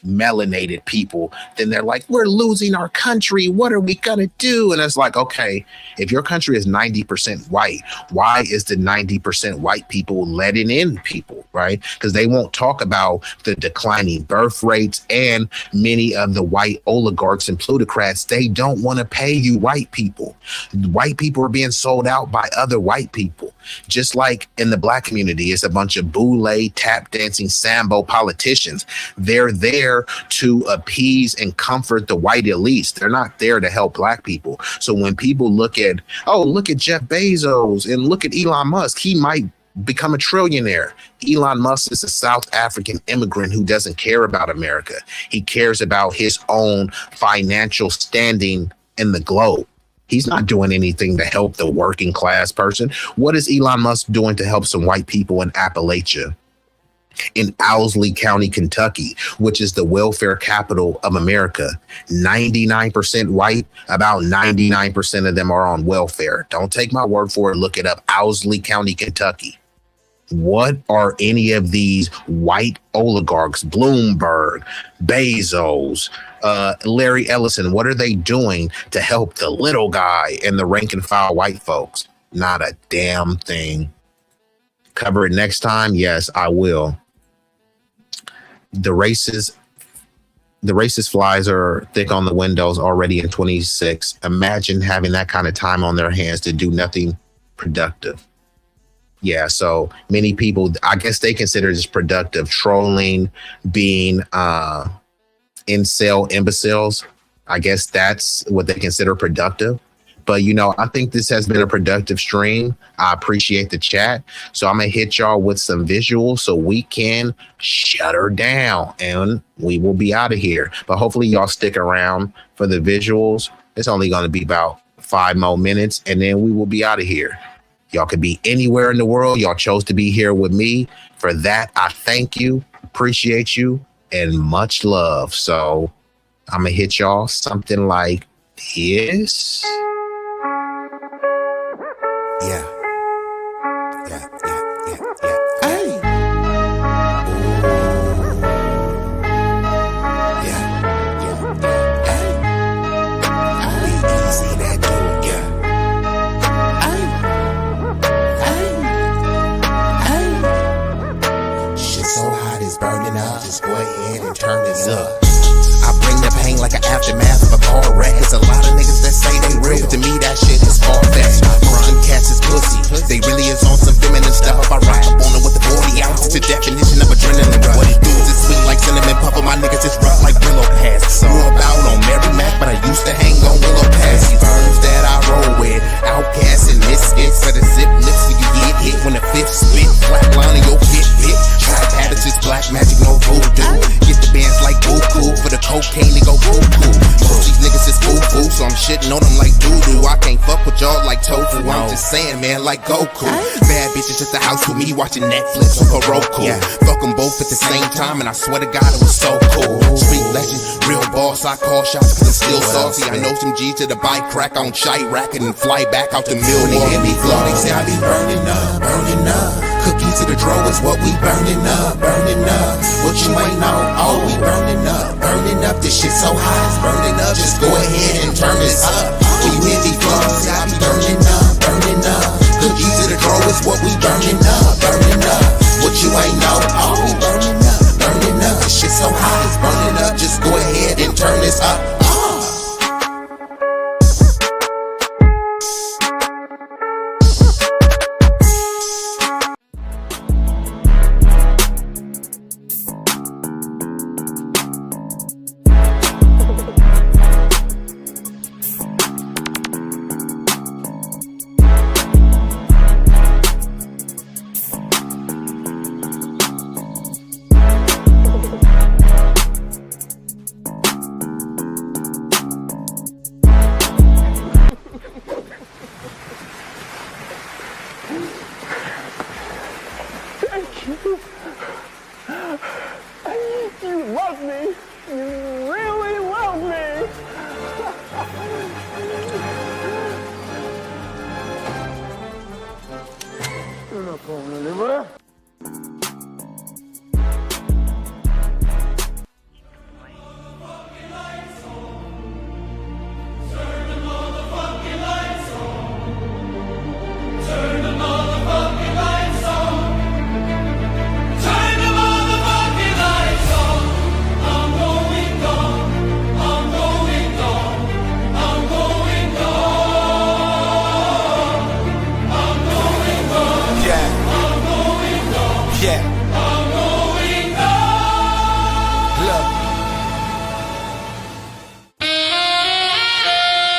melanated people, then they're like, we're losing our country. What are we gonna do? And it's like, okay, if your country is 90% white, why is the 90% white people letting in people, right? Because they won't talk about the declining birth rates, and many of the white oligarchs and plutocrats, they don't want to pay you white people. White people are being sold out by other white people. Just like in the black community, it's a bunch of boule, tap dancing, sambo politicians. They're there to appease and comfort the white elites. They're not there to help black people. So when people look at, oh, look at Jeff Bezos and look at Elon Musk, he might become a trillionaire. Elon Musk is a South African immigrant who doesn't care about America. He cares about his own financial standing in the globe. He's not doing anything to help the working class person. What is Elon Musk doing to help some white people in Appalachia? In Owsley County, Kentucky, which is the welfare capital of America. 99% white, about 99% of them are on welfare. Don't take my word for it. Look it up. Owsley County, Kentucky. What are any of these white oligarchs, Bloomberg, Bezos, Larry Ellison, what are they doing to help the little guy and the rank and file white folks? Not a damn thing. Cover it next time? Yes, I will. The racist the racist flies are thick on the windows already in 26. Imagine having that kind of time on their hands to do nothing productive. Yeah, so many people, I guess they consider this productive. Trolling, being incel imbeciles. I guess that's what they consider productive. But, you know, I think this has been a productive stream. I appreciate the chat. So I'm going to hit y'all with some visuals so we can shut her down and we will be out of here. But hopefully y'all stick around for the visuals. It's only going to be about 5 more minutes and then we will be out of here. Y'all could be anywhere in the world. Y'all chose to be here with me. For that, I thank you, appreciate you, and much love. So I'm going to hit y'all something like this. Yeah. Hey. B-Eazy, that dude, yeah. Shit so hot it's burning up. Just go ahead and turn this up. I bring the pain like an aftermath of a car wreck. It's a lot of niggas that say they real, but to me that shit is far-fetched. Them cats is pussy. They really is on some feminine stuff. I rock up on them with the 40 ounce. It's the definition of adrenaline rush. What it do is it's sweet like cinnamon puffer. My niggas is rough like Willow Pass. Grew up out on Mary Mac, but I used to hang on Willow Pass. These birds that I roll with, outcasts and misfits. For the zip lips so you get hit when the fifth spit. Flatline in your Fitbit. Trap habits is black magic, no voodoo. Get the bands like Buku for the cocaine to go cuckoo. Most these niggas is foo-foo, so I'm shitting on them like doo-doo. I can't fuck with y'all like tofu. I'm just saying, man, like Goku. Bad bitches at the house with me watching Netflix or Roku. Fuck them both at the same time, and I swear to God it was so cool. Street legend, real boss, I call shots cause I'm still saucy. I know some G's to the bike crack on Chirac and then fly back out to Millwall. When they hear me flow, they say I be burning up, burning up. Cookies to the draw is what we burning up, burning up. What you ain't know, oh, we burning up, burning up. This shit so hot, it's burning up. Just go ahead and turn this up. When you hear me flow, say I be burning up, burning up. Cookies to the draw is what we burning up, burning up. What you ain't know, oh, we burning up, burning up. This shit so hot, it's burning up. Just go ahead and turn this up. You love me. You really love me. You're not going anywhere.